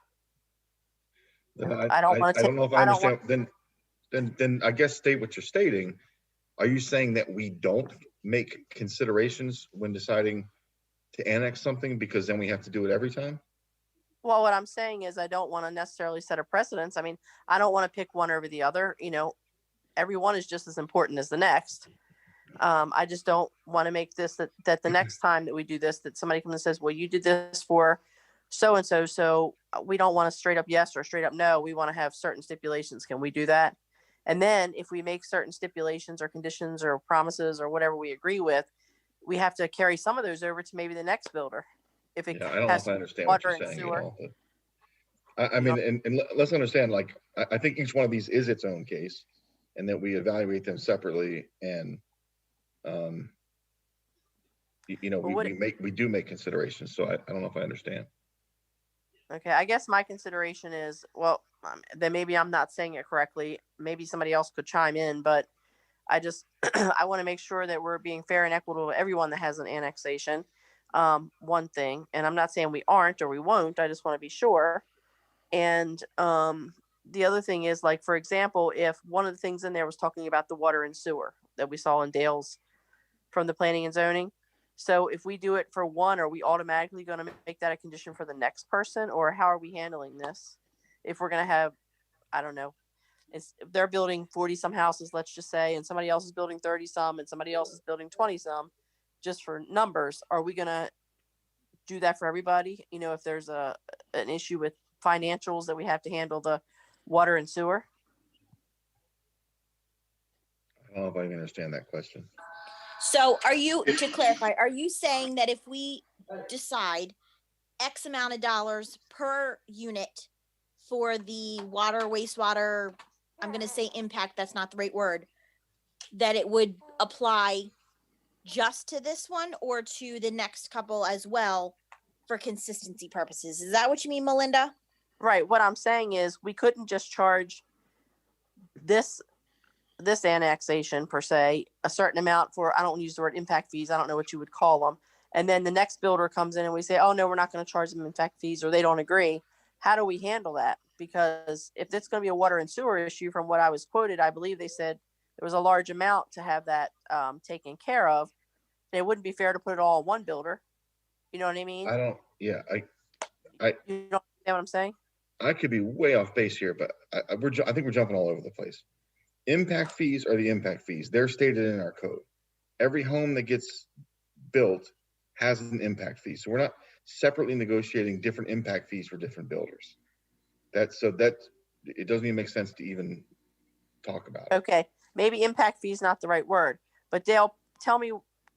I don't know if I understand. Then I guess state what you're stating. Are you saying that we don't make considerations when deciding to annex something because then we have to do it every time?
Well, what I'm saying is I don't want to necessarily set a precedence. I mean, I don't want to pick one over the other. Every one is just as important as the next. I just don't want to make this that the next time that we do this, that somebody comes and says, well, you did this for so-and-so, so we don't want a straight up yes or straight up no. We want to have certain stipulations. Can we do that? And then if we make certain stipulations or conditions or promises or whatever we agree with, we have to carry some of those over to maybe the next builder. If it
I don't know if I understand what you're saying at all. I mean, and let's understand, like, I think each one of these is its own case and that we evaluate them separately. And, we do make considerations. So I don't know if I understand.
Okay, I guess my consideration is, well, then maybe I'm not saying it correctly. Maybe somebody else could chime in, but I just, I want to make sure that we're being fair and equitable to everyone that has an annexation. One thing, and I'm not saying we aren't or we won't, I just want to be sure. And the other thing is, like, for example, if one of the things in there was talking about the water and sewer that we saw in Dale's from the planning and zoning. So if we do it for one, are we automatically going to make that a condition for the next person, or how are we handling this? If we're going to have, I don't know, if they're building 40 some houses, let's just say, and somebody else is building 30 some and somebody else is building 20 some, just for numbers, are we going to do that for everybody? You know, if there's an issue with financials that we have to handle the water and sewer?
I don't know if I even understand that question.
So are you, to clarify, are you saying that if we decide X amount of dollars per unit for the water, wastewater, I'm going to say impact, that's not the right word, that it would apply just to this one or to the next couple as well for consistency purposes? Is that what you mean, Melinda?
Right. What I'm saying is we couldn't just charge this annexation per se, a certain amount for, I don't use the word impact fees. I don't know what you would call them. And then the next builder comes in and we say, oh no, we're not going to charge them impact fees, or they don't agree. How do we handle that? Because if it's going to be a water and sewer issue, from what I was quoted, I believe they said there was a large amount to have that taken care of. It wouldn't be fair to put it all on one builder. You know what I mean?
I don't, yeah,
You don't understand what I'm saying?
I could be way off base here, but I think we're jumping all over the place. Impact fees are the impact fees. They're stated in our code. Every home that gets built has an impact fee. So we're not separately negotiating different impact fees for different builders. It doesn't even make sense to even talk about it.
Okay. Maybe impact fee is not the right word, but Dale,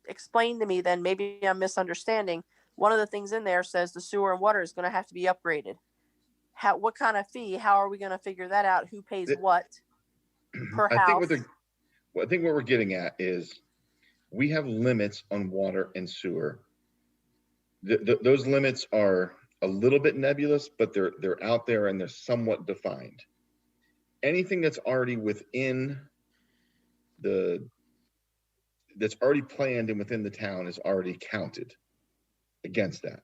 explain to me then, maybe I'm misunderstanding. One of the things in there says the sewer and water is going to have to be upgraded. What kind of fee? How are we going to figure that out? Who pays what per house?
I think what we're getting at is we have limits on water and sewer. Those limits are a little bit nebulous, but they're out there and they're somewhat defined. Anything that's already within that's already planned and within the town is already counted against that.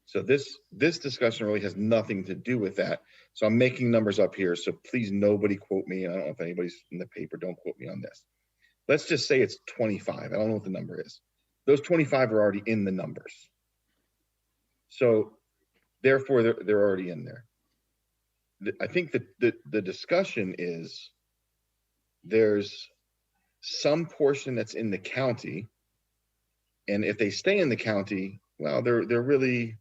So this discussion really has nothing to do with that. So I'm making numbers up here. So please, nobody quote me. I don't know if anybody's in the paper, don't quote me on this. Let's just say it's 25. I don't know what the number is. Those 25 are already in the numbers. So therefore they're already in there. I think that the discussion is there's some portion that's in the county. And if they stay in the county, well, they're really,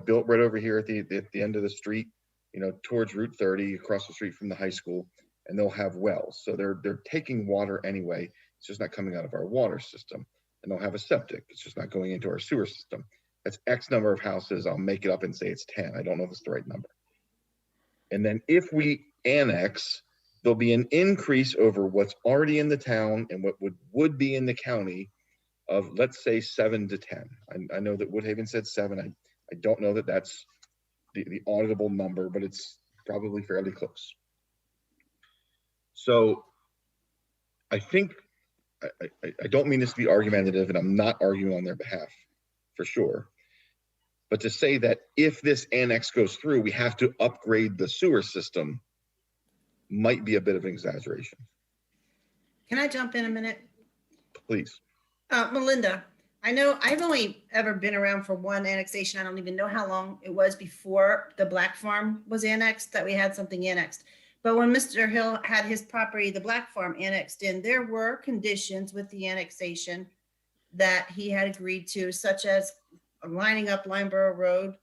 built right over here at the end of the street, towards Route 30, across the street from the high school, and they'll have wells. So they're taking water anyway. It's just not coming out of our water system. And they'll have a septic. It's just not going into our sewer system. That's X number of houses. I'll make it up and say it's 10. I don't know if it's the right number. And then if we annex, there'll be an increase over what's already in the town and what would be in the county of, let's say, 7 to 10. I know that Woodhaven said 7. I don't know that that's the auditable number, but it's probably fairly close. So I think, I don't mean this to be argumentative, and I'm not arguing on their behalf for sure. But to say that if this annex goes through, we have to upgrade the sewer system might be a bit of an exaggeration.
Can I jump in a minute?
Please.
Melinda, I know I've only ever been around for one annexation. I don't even know how long it was before the Black Farm was annexed that we had something annexed. But when Mr. Hill had his property, the Black Farm, annexed in, there were conditions with the annexation that he had agreed to, such as lining up Lineborough Road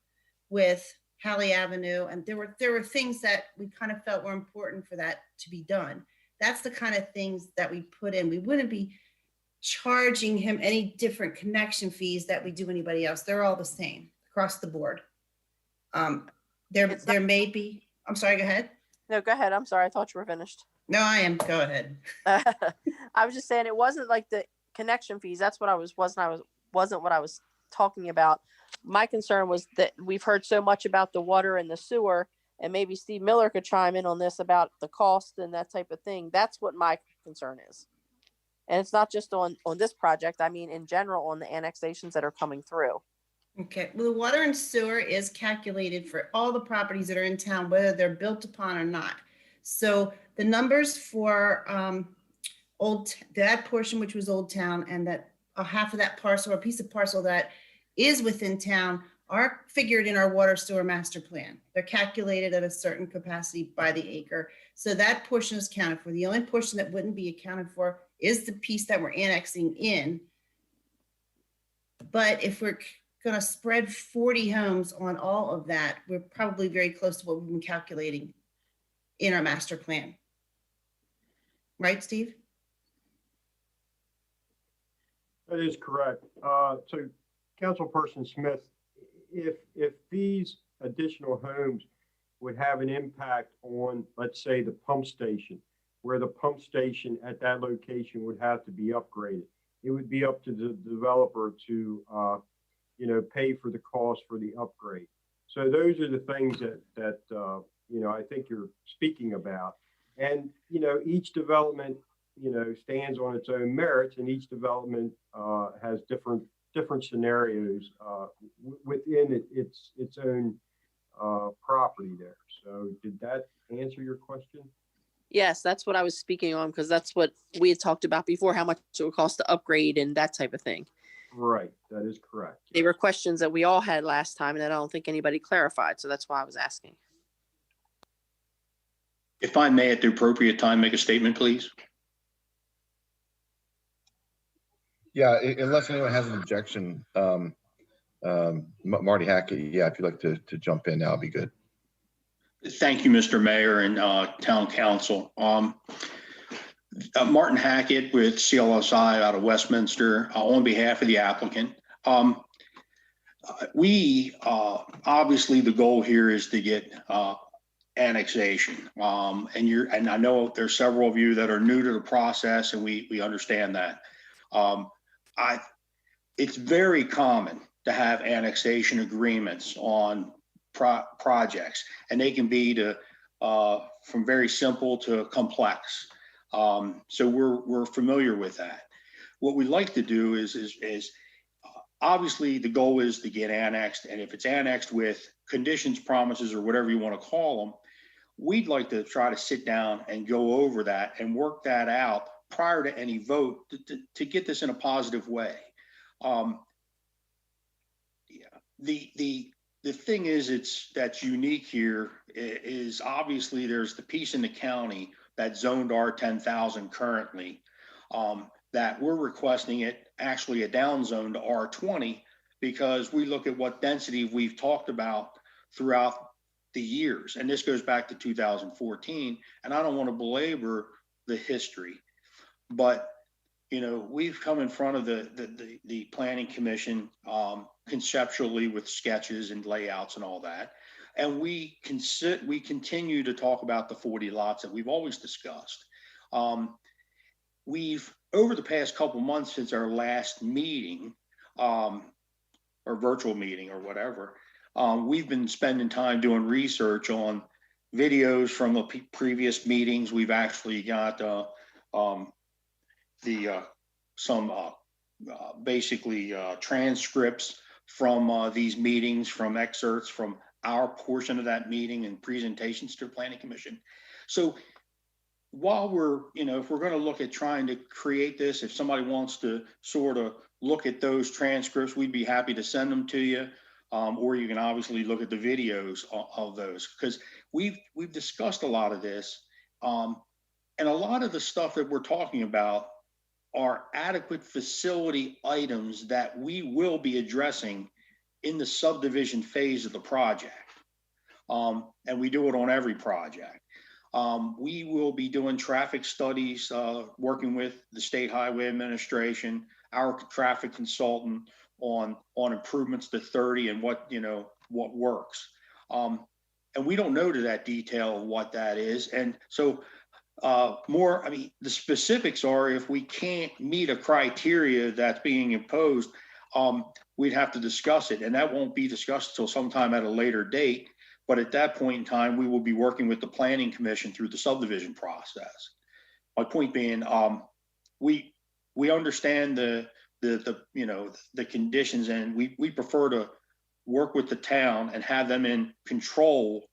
with Halley Avenue. And there were things that we kind of felt were important for that to be done. That's the kind of things that we put in. We wouldn't be charging him any different connection fees that we do anybody else. They're all the same across the board. There may be, I'm sorry, go ahead.
No, go ahead. I'm sorry. I thought you were finished.
No, I am. Go ahead.
I was just saying it wasn't like the connection fees. That's what wasn't what I was talking about. My concern was that we've heard so much about the water and the sewer, and maybe Steve Miller could chime in on this about the cost and that type of thing. That's what my concern is. And it's not just on this project. I mean, in general, on the annexations that are coming through.
Okay. Well, the water and sewer is calculated for all the properties that are in town, whether they're built upon or not. So the numbers for that portion, which was Old Town, and that a half of that parcel or a piece of parcel that is within town are figured in our water sewer master plan. They're calculated at a certain capacity by the acre. So that portion is accounted for. The only portion that wouldn't be accounted for is the piece that we're annexing in. But if we're gonna spread 40 homes on all of that, we're probably very close to what we've been calculating in our master plan. Right, Steve?
That is correct. So Councilperson Smith, if these additional homes would have an impact on, let's say, the pump station, where the pump station at that location would have to be upgraded, it would be up to the developer to, pay for the cost for the upgrade. So those are the things that I think you're speaking about. And, each development, stands on its own merits, and each development has different scenarios within its own property there. So did that answer your question?
Yes, that's what I was speaking on, because that's what we had talked about before, how much it would cost to upgrade and that type of thing.
Right, that is correct.
They were questions that we all had last time, and I don't think anybody clarified, so that's why I was asking.
If I may, at the appropriate time, make a statement, please.
Yeah, unless anyone has an objection, Marty Hackett, yeah, if you'd like to jump in, that'll be good.
Thank you, Mr. Mayor and Town Council. Martin Hackett with CLSI out of Westminster on behalf of the applicant. We obviously the goal here is to get annexation, and I know there's several of you that are new to the process, and we understand that. It's very common to have annexation agreements on projects, and they can be from very simple to complex. So we're familiar with that. What we'd like to do is obviously the goal is to get annexed, and if it's annexed with conditions, promises, or whatever you want to call them, we'd like to try to sit down and go over that and work that out prior to any vote to get this in a positive way. The thing is, that's unique here is obviously there's the piece in the county that's zoned R10,000 currently, that we're requesting it actually a down zone to R20, because we look at what density we've talked about throughout the years. And this goes back to 2014, and I don't want to belabor the history, but we've come in front of the Planning Commission conceptually with sketches and layouts and all that. And we continue to talk about the 40 lots that we've always discussed. We've, over the past couple months since our last meeting, or virtual meeting or whatever, we've been spending time doing research on videos from the previous meetings. We've actually got basically transcripts from these meetings, from excerpts from our portion of that meeting and presentations to the Planning Commission. So while we're, if we're going to look at trying to create this, if somebody wants to sort of look at those transcripts, we'd be happy to send them to you. Or you can obviously look at the videos of those, because we've discussed a lot of this. And a lot of the stuff that we're talking about are adequate facility items that we will be addressing in the subdivision phase of the project. And we do it on every project. We will be doing traffic studies, working with the State Highway Administration, our traffic consultant, on improvements to 30 and what works. And we don't know to that detail what that is. And so the specifics are, if we can't meet a criteria that's being imposed, we'd have to discuss it, and that won't be discussed until sometime at a later date. But at that point in time, we will be working with the Planning Commission through the subdivision process. My point being, we understand the conditions, and we prefer to work with the town and have them in control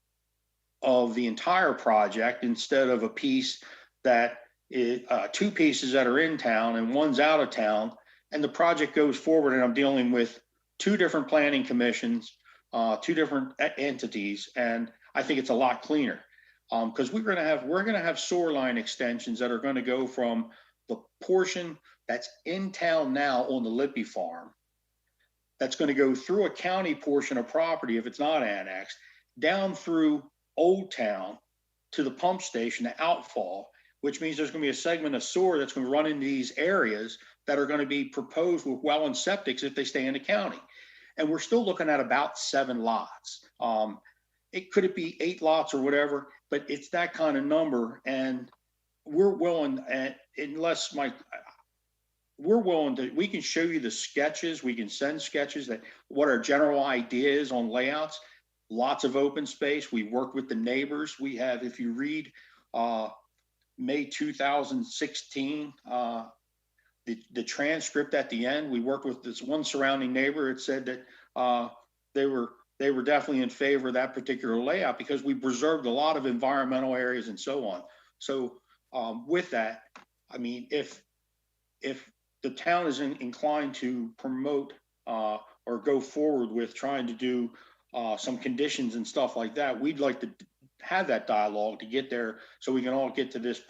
of the entire project, instead of a piece that is two pieces that are in town and one's out of town, and the project goes forward, and I'm dealing with two different planning commissions, two different entities, and I think it's a lot cleaner. Because we're gonna have sewer line extensions that are gonna go from the portion that's in town now on the Libby farm. That's gonna go through a county portion of property if it's not annexed, down through Old Town to the pump station, the outfall, which means there's gonna be a segment of sewer that's gonna run into these areas that are gonna be proposed with well and septics if they stay in the county. And we're still looking at about 7 lots. It could it be 8 lots or whatever, but it's that kind of number. And we're willing, we can show you the sketches. We can send sketches that what our general idea is on layouts, lots of open space. We work with the neighbors. We have, if you read May 2016, the transcript at the end, we worked with this one surrounding neighbor. It said that they were definitely in favor of that particular layout because we preserved a lot of environmental areas and so on. So with that, I mean, if the town is inclined to promote or go forward with trying to do some conditions and stuff like that, we'd like to have that dialogue to get there so we can all get to this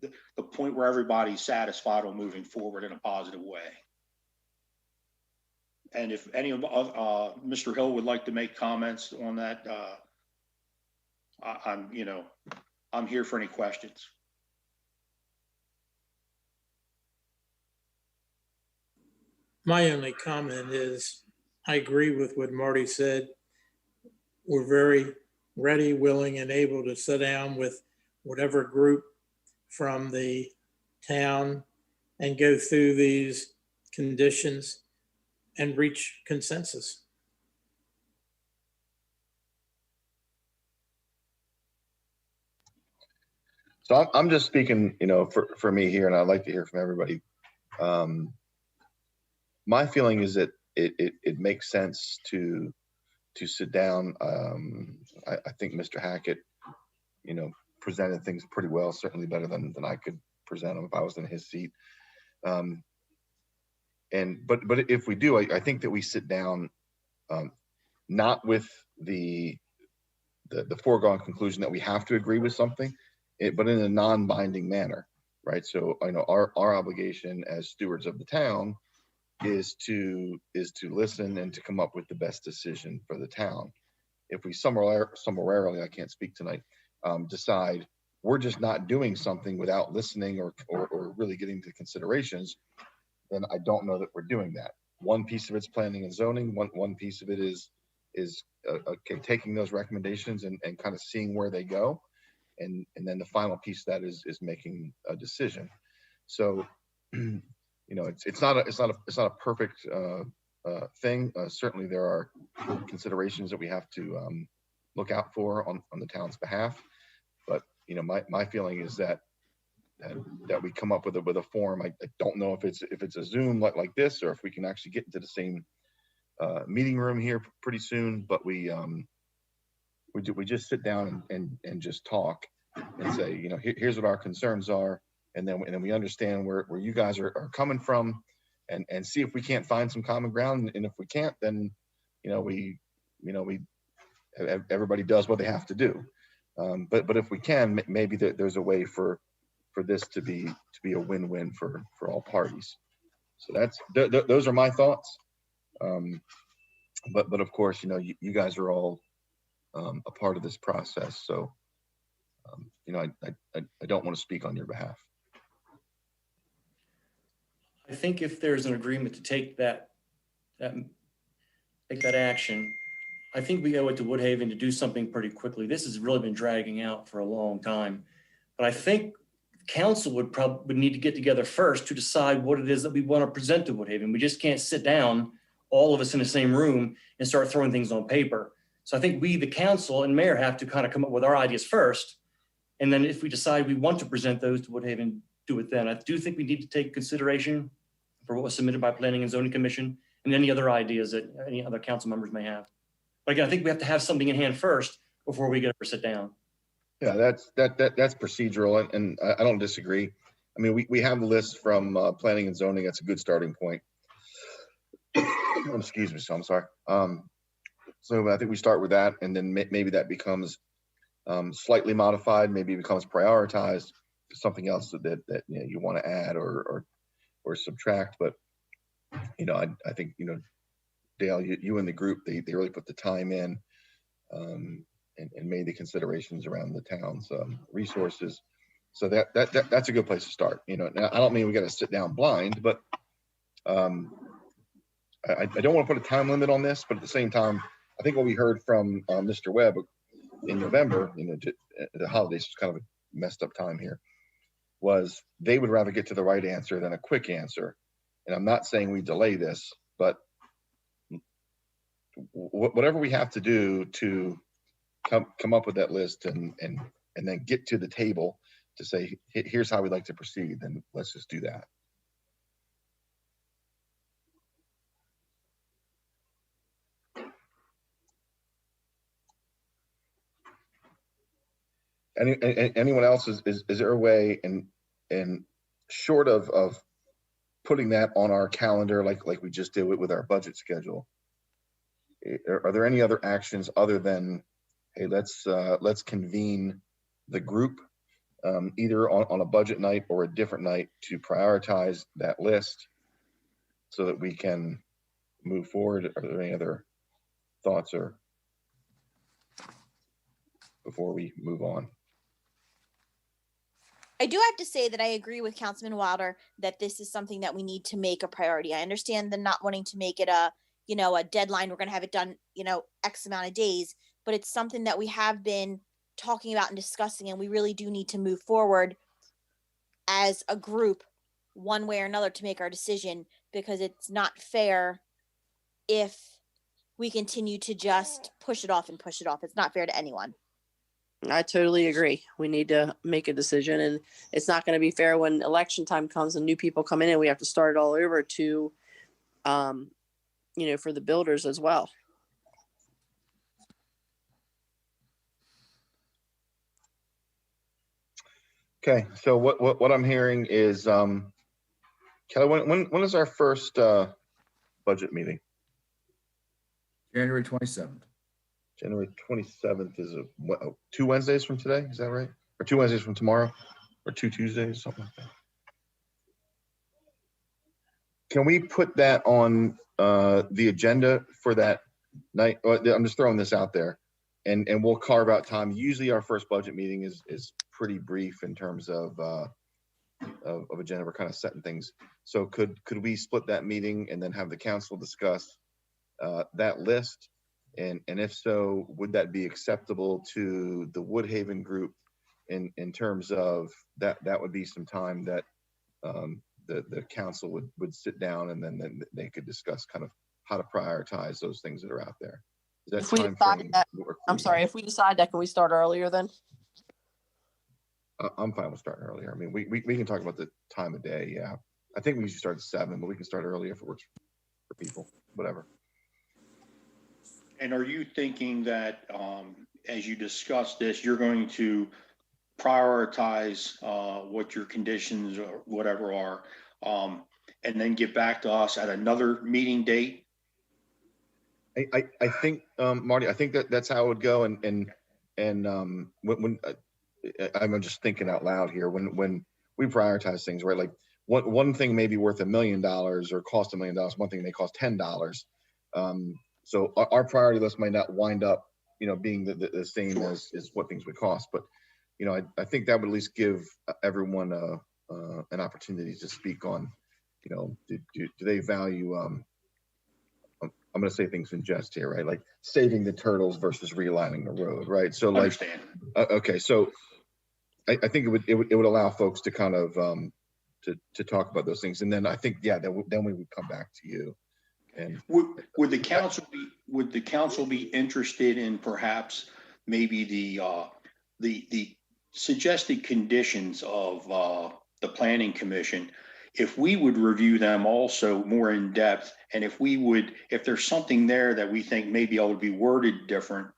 the point where everybody's satisfied on moving forward in a positive way. And if any of Mr. Hill would like to make comments on that, I'm here for any questions.
My only comment is I agree with what Marty said. We're very ready, willing, and able to sit down with whatever group from the town and go through these conditions and reach consensus.
So I'm just speaking, for me here, and I'd like to hear from everybody. My feeling is that it makes sense to sit down. I think Mr. Hackett, presented things pretty well, certainly better than I could present them if I was in his seat. But if we do, I think that we sit down, not with the foregone conclusion that we have to agree with something, but in a non-binding manner, right? So I know our obligation as stewards of the town is to listen and to come up with the best decision for the town. If we summarily, I can't speak tonight, decide we're just not doing something without listening or really getting to considerations, then I don't know that we're doing that. One piece of it's planning and zoning. One piece of it is okay, taking those recommendations and kind of seeing where they go, and then the final piece of that is making a decision. So, it's not a perfect thing. Certainly, there are considerations that we have to look out for on the town's behalf. But my feeling is that we come up with a form. I don't know if it's a Zoom like this, or if we can actually get into the same meeting room here pretty soon. But we just sit down and just talk and say, here's what our concerns are, and then we understand where you guys are coming from, and see if we can't find some common ground. And if we can't, then everybody does what they have to do. But if we can, maybe there's a way for this to be a win-win for all parties. So those are my thoughts. But of course, you guys are all a part of this process. So I don't want to speak on your behalf.
I think if there's an agreement to take that action, I think we owe it to Woodhaven to do something pretty quickly. This has really been dragging out for a long time. But I think council would need to get together first to decide what it is that we want to present to Woodhaven. We just can't sit down, all of us in the same room, and start throwing things on paper. So I think we, the council and mayor, have to kind of come up with our ideas first. And then if we decide we want to present those to Woodhaven, do it then. I do think we need to take consideration for what was submitted by Planning and Zoning Commission and any other ideas that any other council members may have. But again, I think we have to have something in hand first before we get to sit down.
Yeah, that's procedural, and I don't disagree. I mean, we have a list from Planning and Zoning. That's a good starting point. excuse me, so I'm sorry. So I think we start with that, and then maybe that becomes slightly modified, maybe becomes prioritized to something else that you know, you want to add or subtract. But you know, I think, you know, Dale, you and the group, they really put the time in and made the considerations around the town's resources. So that's a good place to start. You know, now I don't mean we got to sit down blind, but I don't want to put a time limit on this, but at the same time, I think what we heard from Mr. Webb in November, you know, the holidays was kind of a messed up time here, was they would rather get to the right answer than a quick answer. And I'm not saying we delay this, but whatever we have to do to come up with that list and then get to the table to say, here's how we'd like to proceed, then let's just do that. Anyone else, is there a way, and short of putting that on our calendar like we just did with our budget schedule, are there any other actions other than, hey, let's convene the group either on a budget night or a different night to prioritize that list so that we can move forward? Are there any other thoughts or before we move on?
I do have to say that I agree with Councilman Wilder that this is something that we need to make a priority. I understand the not wanting to make it a deadline. We're going to have it done, X amount of days, but it's something that we have been talking about and discussing, and we really do need to move forward as a group one way or another to make our decision, because it's not fair if we continue to just push it off and push it off. It's not fair to anyone.
I totally agree. We need to make a decision, and it's not going to be fair when election time comes and new people come in and we have to start it all over to, for the builders as well.
Okay, so what I'm hearing is, Kelly, when is our first budget meeting?
January 27th.
January 27th is 2 Wednesdays from today, is that right? Or 2 Wednesdays from tomorrow, or 2 Tuesdays, something like that. Can we put that on the agenda for that night? I'm just throwing this out there, and we'll carve out time. Usually our first budget meeting is pretty brief in terms of agenda. We're kind of setting things. So could we split that meeting and then have the council discuss that list? And if so, would that be acceptable to the Woodhaven group in terms of that would be some time that the council would sit down and then they could discuss kind of how to prioritize those things that are out there. Is that
If we
time
decide
frame
that,
work for
I'm
you
sorry,
guys?
if we decide that, can we start earlier then?
I'm fine with starting earlier. I mean, we can talk about the time of day. Yeah, I think we should start at 7, but we can start earlier if it works for people, whatever.
And are you thinking that as you discuss this, you're going to prioritize what your conditions or whatever are, and then get back to us at another meeting date?
I think, Marty, I think that's how it would go. And when I'm just thinking out loud here, when we prioritize things, right? Like one thing may be worth $1 million or cost $1 million. One thing may cost $10. So our priority list might not wind up, being the same as what things would cost. But, I think that would at least give everyone an opportunity to speak on, do they value, I'm going to say things in jest here, right? Like saving the turtles versus realigning the road, right? So like,
Understand.
Okay. So I think it would allow folks to kind of, to talk about those things. And then I think, yeah, then we would come back to you. And
would the council be interested in perhaps maybe the suggested conditions of the planning commission, if we would review them also more in depth, and if there's something there that we think maybe ought to be worded different,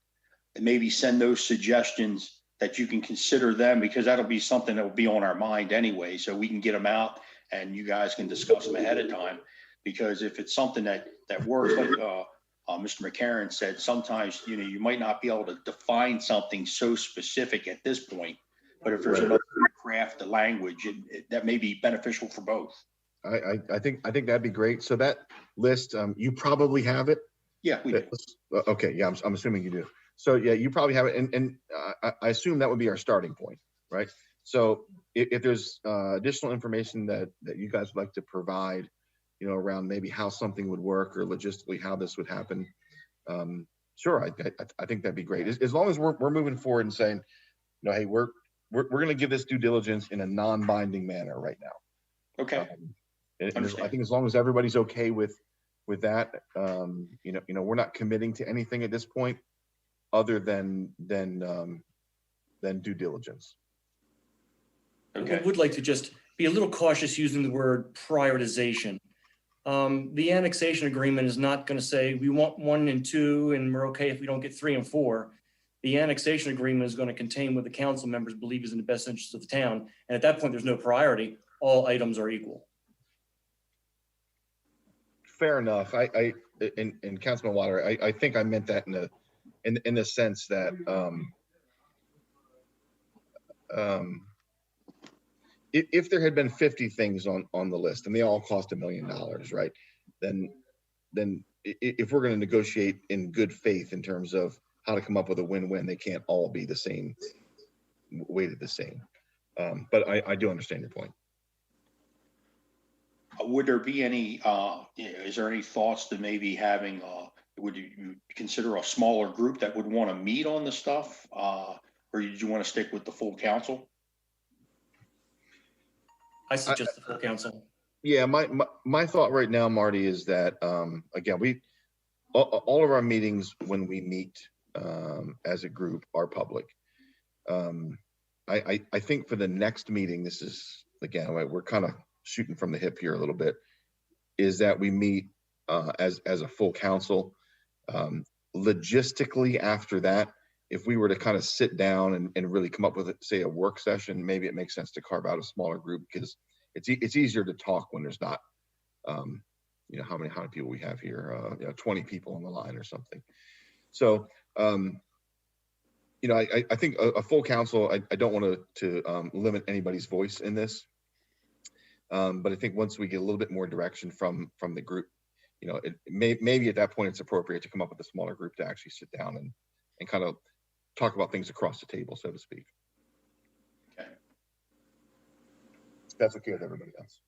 and maybe send those suggestions that you can consider them, because that'll be something that will be on our mind anyway, so we can get them out and you guys can discuss them ahead of time. Because if it's something that works, like Mr. McCarron said, sometimes, you know, you might not be able to define something so specific at this point, but if there's another way to craft the language, that may be beneficial for both.
I think that'd be great. So that list, you probably have it.
Yeah, we do.
Okay, yeah, I'm assuming you do. So yeah, you probably have it, and I assume that would be our starting point, right? So if there's additional information that you guys would like to provide, you know, around maybe how something would work or logistically how this would happen, sure, I think that'd be great. As long as we're moving forward and saying, you know, hey, we're going to give this due diligence in a non-binding manner right now.
Okay.
And I think as long as everybody's okay with that, you know, we're not committing to anything at this point other than due diligence.
Okay.
I would like to just be a little cautious using the word prioritization. The annexation agreement is not going to say we want 1 and 2 and we're okay if we don't get 3 and 4. The annexation agreement is going to contain what the council members believe is in the best interest of the town. And at that point, there's no priority. All items are equal.
Fair enough. And Councilman Water, I think I meant that in the sense that if there had been 50 things on the list and they all cost $1 million, right? Then if we're going to negotiate in good faith in terms of how to come up with a win-win, they can't all be the same, weighted the same. But I do understand your point.
Would there be any, is there any thoughts to maybe having, would you consider a smaller group that would want to meet on the stuff? Or did you want to stick with the full council?
I suggest the full council.
Yeah, my thought right now, Marty, is that, again, all of our meetings when we meet as a group are public. I think for the next meeting, this is, again, we're kind of shooting from the hip here a little bit, is that we meet as a full council. Logistically after that, if we were to kind of sit down and really come up with, say, a work session, maybe it makes sense to carve out a smaller group because it's easier to talk when there's not, you know, how many people we have here, you know, 20 people on the line or something. So, you know, I think a full council, I don't want to limit anybody's voice in this. But I think once we get a little bit more direction from the group, you know, maybe at that point it's appropriate to come up with a smaller group to actually sit down and kind of talk about things across the table, so to speak.
Okay.
That's okay with everybody else.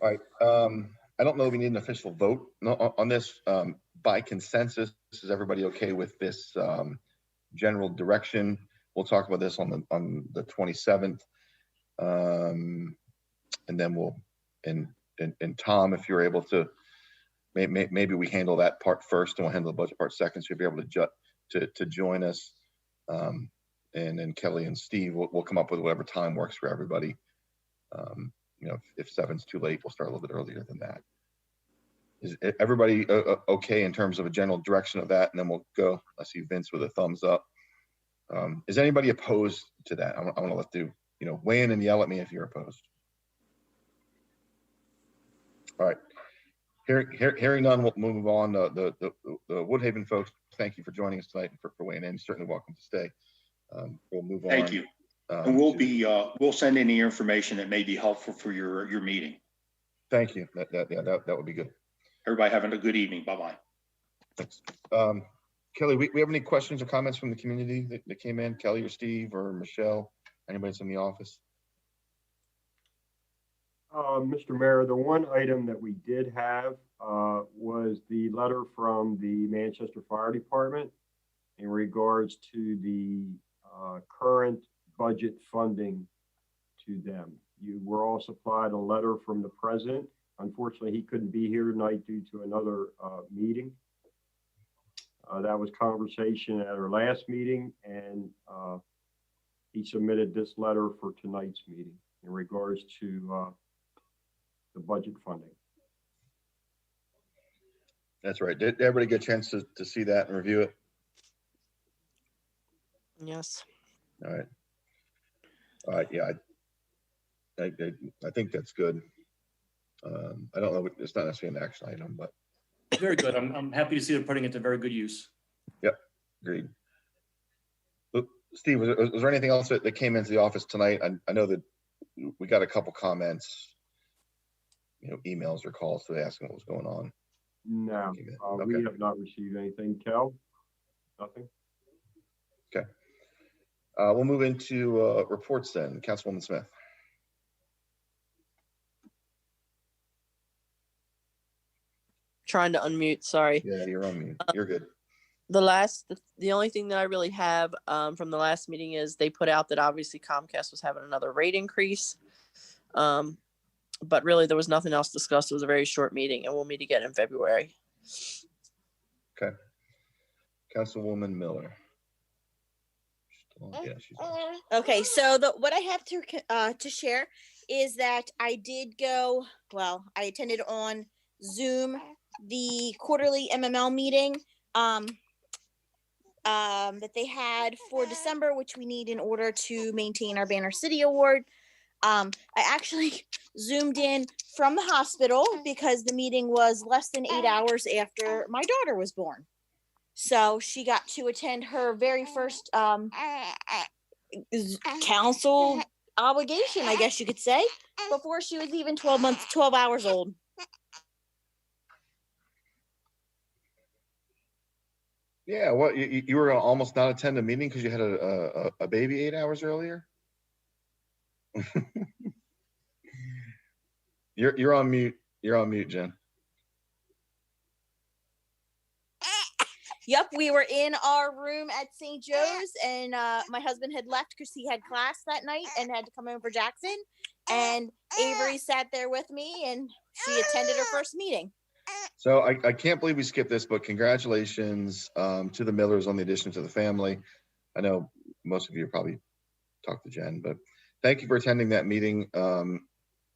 All right. I don't know if we need an official vote on this. By consensus, is everybody okay with this general direction? We'll talk about this on the 27th. And then we'll, and Tom, if you're able to, maybe we handle that part first and we'll handle the budget part second, so you'll be able to join us. And then Kelly and Steve will come up with whatever time works for everybody. You know, if 7's too late, we'll start a little bit earlier than that. Is everybody okay in terms of a general direction of that? And then we'll go. I see Vince with a thumbs up. Is anybody opposed to that? I want to let you, you know, weigh in and yell at me if you're opposed. All right. Hearing none, we'll move on. The Woodhaven folks, thank you for joining us tonight and for weighing in. You're certainly welcome to stay. We'll move on.
Thank you. And we'll send any information that may be helpful for your meeting.
Thank you. That would be good.
Everybody having a good evening. Bye-bye.
Thanks. Kelly, we have any questions or comments from the community that came in? Kelly or Steve or Michelle? Anybody's in the office?
Mr. Mayor, the one item that we did have was the letter from the Manchester Fire Department in regards to the current budget funding to them. You were all supplied a letter from the president. Unfortunately, he couldn't be here tonight due to another meeting. That was conversation at our last meeting, and he submitted this letter for tonight's meeting in regards to the budget funding.
That's right. Did everybody get a chance to see that and review it?
Yes.
All right. Yeah, I think that's good. I don't know, it's not necessarily an action item, but
Very good. I'm happy to see they're putting it to very good use.
agreed. Steve, was there anything else that came into the office tonight? I know that we got a couple comments, emails or calls today asking what was going on.
No,
Okay.
we have not received anything. Kel? Nothing?
Okay. We'll move into reports then. Councilwoman Smith.
Trying to unmute, sorry.
Yeah, you're on mute. You're good.
The only thing that I really have from the last meeting is they put out that obviously Comcast was having another rate increase. But really there was nothing else discussed. It was a very short meeting and we'll meet again in February.
Okay. Councilwoman Miller. Yeah, she's on.
Okay, so what I have to share is that I attended on Zoom the quarterly MML meeting that they had for December, which we need in order to maintain our Banner City Award. I actually Zoomed in from the hospital because the meeting was less than 8 hours after my daughter was born. So she got to attend her very first council obligation, I guess you could say, before she was even 12 hours old.
Yeah, what you were gonna almost not attend a meeting because you had a baby 8 hours earlier? You're on mute. You're on mute, Jen.
Yep, we were in our room at St. Joe's, and my husband had left because he had class that night and had to come home for Jackson. And Avery sat there with me, and she attended her first meeting.
So I can't believe we skipped this, but congratulations to the Millers on the addition to the family. I know most of you probably talked to Jen, but thank you for attending that meeting.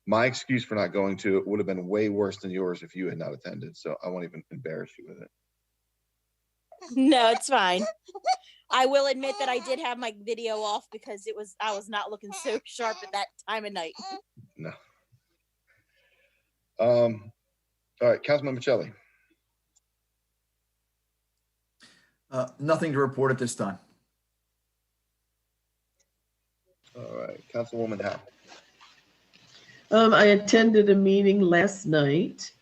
My excuse for not going to it would have been way worse than yours if you had not attended. So I won't even embarrass you with it.
No, it's fine. I will admit that I did have my video off because I was not looking so sharp at that time of night.
No. All right, Councilman Michelli.
Nothing to report at this time.
All right, Councilwoman Howe.
I attended a meeting last night,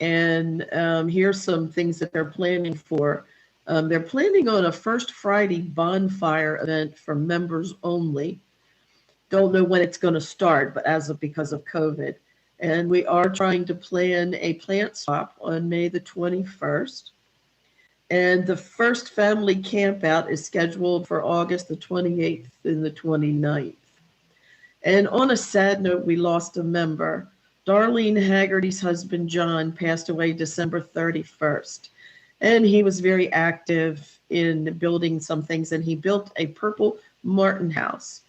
and here's some things that they're planning for. They're planning on a First Friday bonfire event for members only. Don't know when it's going to start, but because of COVID. And we are trying to plan a plant swap on May the 21st. And the first family camp out is scheduled for August the 28th and the 29th. And on a sad note, we lost a member. Darlene Haggerty's husband, John, passed away December 31st. And he was very active in building some things, and he built a purple Martin house.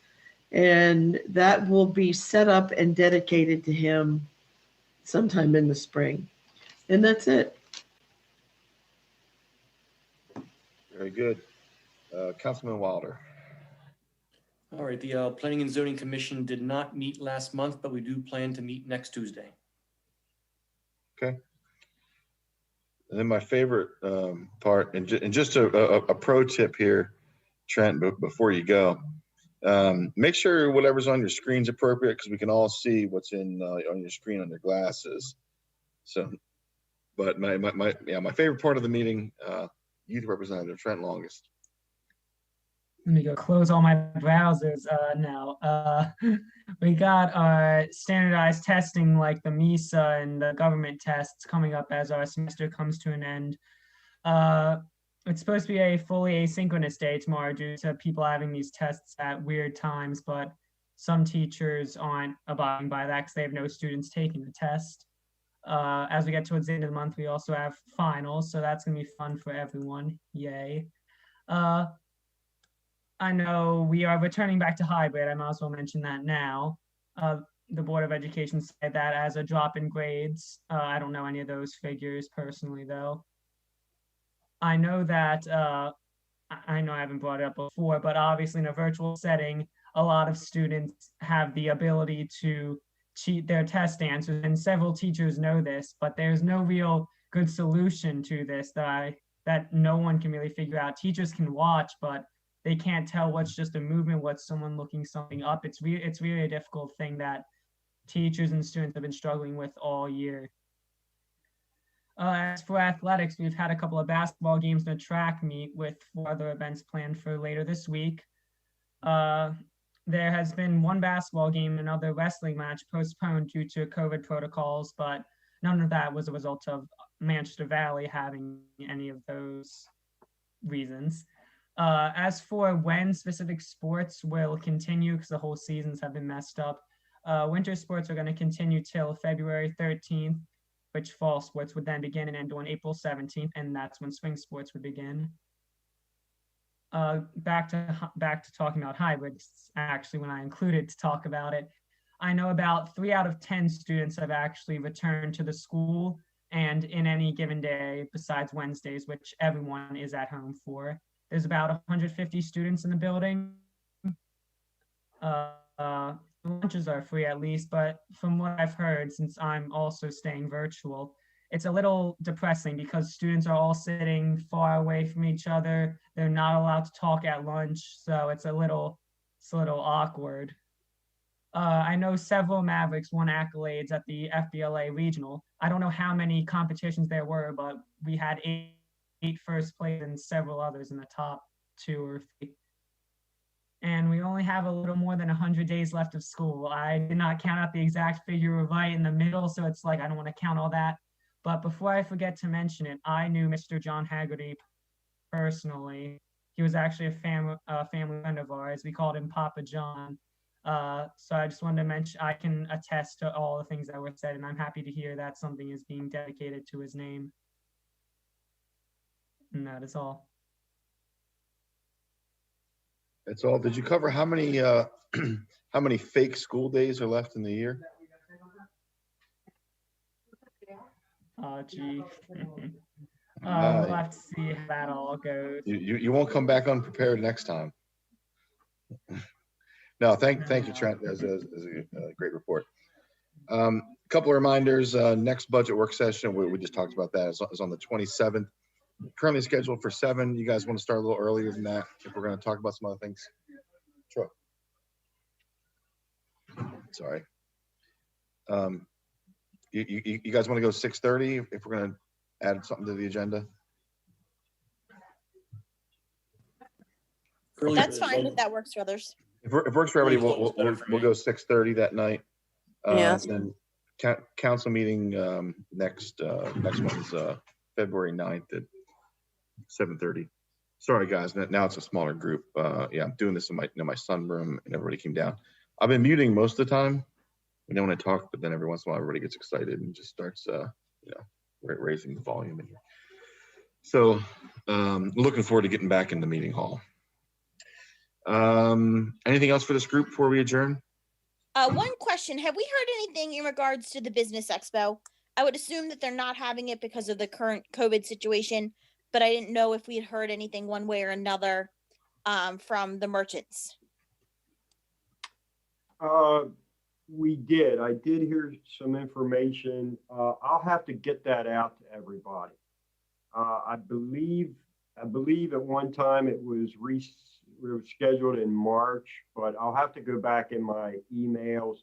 And that will be set up and dedicated to him sometime in the spring. And that's it.
Very good. Councilman Wilder.
All right, the Planning and Zoning Commission did not meet last month, but we do plan to meet next Tuesday.
Okay. And then my favorite part, and just a pro tip here, Trent, before you go, make sure whatever's on your screen is appropriate because we can all see what's on your screen on your glasses. So, but my favorite part of the meeting, Youth Representative Trent Longest.
Let me go close all my browsers now. We got our standardized testing like the MISA and the government tests coming up as our semester comes to an end. It's supposed to be a fully asynchronous day tomorrow due to people having these tests at weird times, but some teachers aren't abiding by that because they have no students taking the test. As we get towards the end of the month, we also have finals, so that's going to be fun for everyone. Yay. I know we are returning back to hybrid. I might as well mention that now. The Board of Education said that as a drop in grades. I don't know any of those figures personally, though. I know that, I know I haven't brought it up before, but obviously in a virtual setting, a lot of students have the ability to cheat their test answers, and several teachers know this, but there's no real good solution to this that no one can really figure out. Teachers can watch, but they can't tell what's just a movement, what's someone looking something up. It's really a difficult thing that teachers and students have been struggling with all year. As for athletics, we've had a couple of basketball games and a track meet with 4 other events planned for later this week. There has been one basketball game and another wrestling match postponed due to COVID protocols, but none of that was a result of Manchester Valley having any of those reasons. As for when specific sports will continue, because the whole seasons have been messed up, winter sports are going to continue till February 13th, which fall sports would then begin and end on April 17th, and that's when spring sports would begin. Back to talking about hybrids, actually, when I included to talk about it, I know about 3 out of 10 students have actually returned to the school, and in any given day, besides Wednesdays, which everyone is at home for. There's about 150 students in the building. Lunches are free at least, but from what I've heard, since I'm also staying virtual, it's a little depressing because students are all sitting far away from each other. They're not allowed to talk at lunch, so it's a little awkward. I know several Mavericks won accolades at the FBLA regional. I don't know how many competitions there were, but we had 8 first place and several others in the top 2 or 3. And we only have a little more than 100 days left of school. I did not count out the exact figure right in the middle, so it's like I don't want to count all that. But before I forget to mention it, I knew Mr. John Haggerty personally. He was actually a family friend of ours. We called him Papa John. So I just wanted to mention, I can attest to all the things that were said, and I'm happy to hear that something is being dedicated to his name. And that is all.
That's all. Did you cover how many how many fake school days are left in the year?
Oh, gee. We'll have to see how that all goes.
You won't come back unprepared next time. No, thank you, Trent. That's a great report. Couple of reminders. Next budget work session, we just talked about that, is on the 27th. Currently scheduled for 7. You guys want to start a little earlier than that if we're going to talk about some other things? Sure. Sorry. You guys want to go 6:30 if we're going to add something to the agenda?
That's fine if that works for others.
If it works for everybody, we'll go 6:30 that night.
Yeah.
Then council meeting next one's February 9th at 7:30. Sorry guys, now it's a smaller group. Yeah, I'm doing this in my sunroom and everybody came down. I've been muting most of the time. We don't want to talk, but then every once in a while everybody gets excited and just starts raising the volume in here. So looking forward to getting back in the meeting hall. Anything else for this group before we adjourn?
One question, have we heard anything in regards to the Business Expo? I would assume that they're not having it because of the current COVID situation, but I didn't know if we had heard anything one way or another from the merchants.
We did. I did hear some information. I'll have to get that out to everybody. I believe at one time it was scheduled in March, but I'll have to go back in my emails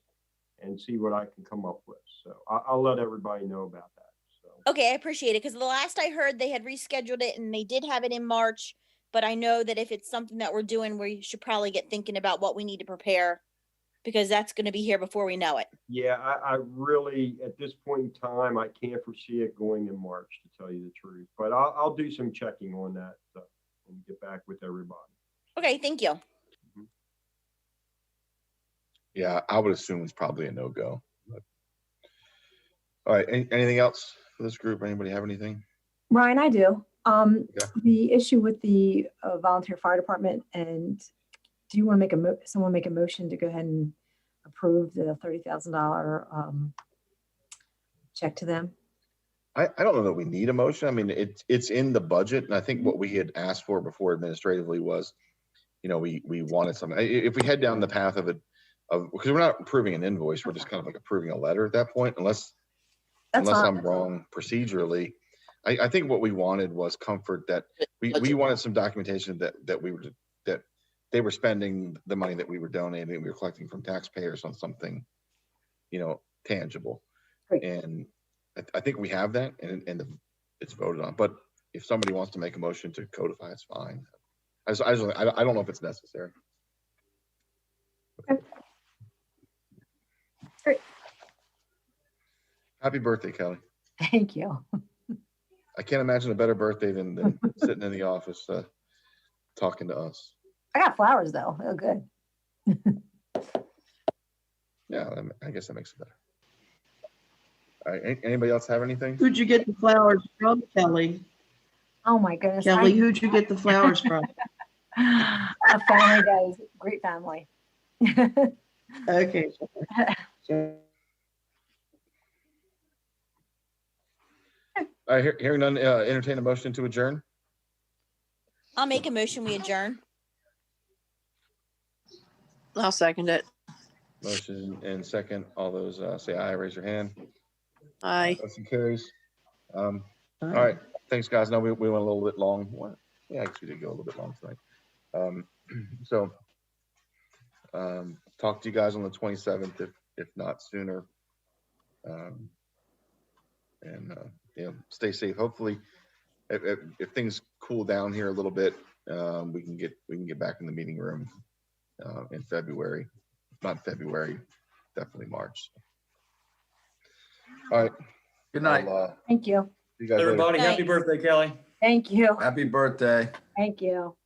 and see what I can come up with. So I'll let everybody know about that. So.
Okay, I appreciate it, because the last I heard they had rescheduled it and they did have it in March, but I know that if it's something that we're doing, we should probably get thinking about what we need to prepare, because that's going to be here before we know it.
Yeah, I really, at this point in time, I can't foresee it going in March, to tell you the truth, but I'll do some checking on that stuff and get back with everybody.
Okay, thank you.
Yeah, I would assume it's probably a no-go. All right, anything else for this group? Anybody have anything?
Ryan, I do.
Yeah.
The issue with the volunteer fire department, and do you want to someone make a motion to go ahead and approve the $30,000 check to them?
I don't know that we need a motion. I mean, it's in the budget, and I think what we had asked for before administratively was we wanted something. If we head down the path of because we're not approving an invoice, we're just kind of like approving a letter at that point, unless
That's fine.
I'm wrong procedurally. I think what we wanted was comfort that we wanted some documentation that they were spending the money that we were donating, we were collecting from taxpayers on something, tangible.
Right.
And I think we have that and it's voted on. But if somebody wants to make a motion to codify, it's fine. I don't know if it's necessary.
Okay. Great.
Happy birthday, Kelly.
Thank you.
I can't imagine a better birthday than sitting in the office talking to us.
I got flowers though. Oh, good.
Yeah, I guess that makes it better. All right, anybody else have anything?
Who'd you get the flowers from, Kelly?
Oh my goodness.
Kelly, who'd you get the flowers from?
A family that is great family.
Okay. Sure.
All right, hearing none, entertain a motion to adjourn.
I'll make a motion, we adjourn.
I'll second it.
Motion and second. All those say aye, raise your hand.
Aye.
Motion carries. All right, thanks, guys. No, we went a little bit long. Yeah, I guess we did go a little bit long tonight. Talk to you guys on the 27th, if not sooner. Stay safe. Hopefully, if things cool down here a little bit, we can get back in the meeting room in February. Not February, definitely March. All right.
Good night.
Thank you.
See you guys later.
Everybody, happy
Thanks.
birthday, Kelly.
Thank you.
Happy birthday.
Thank you.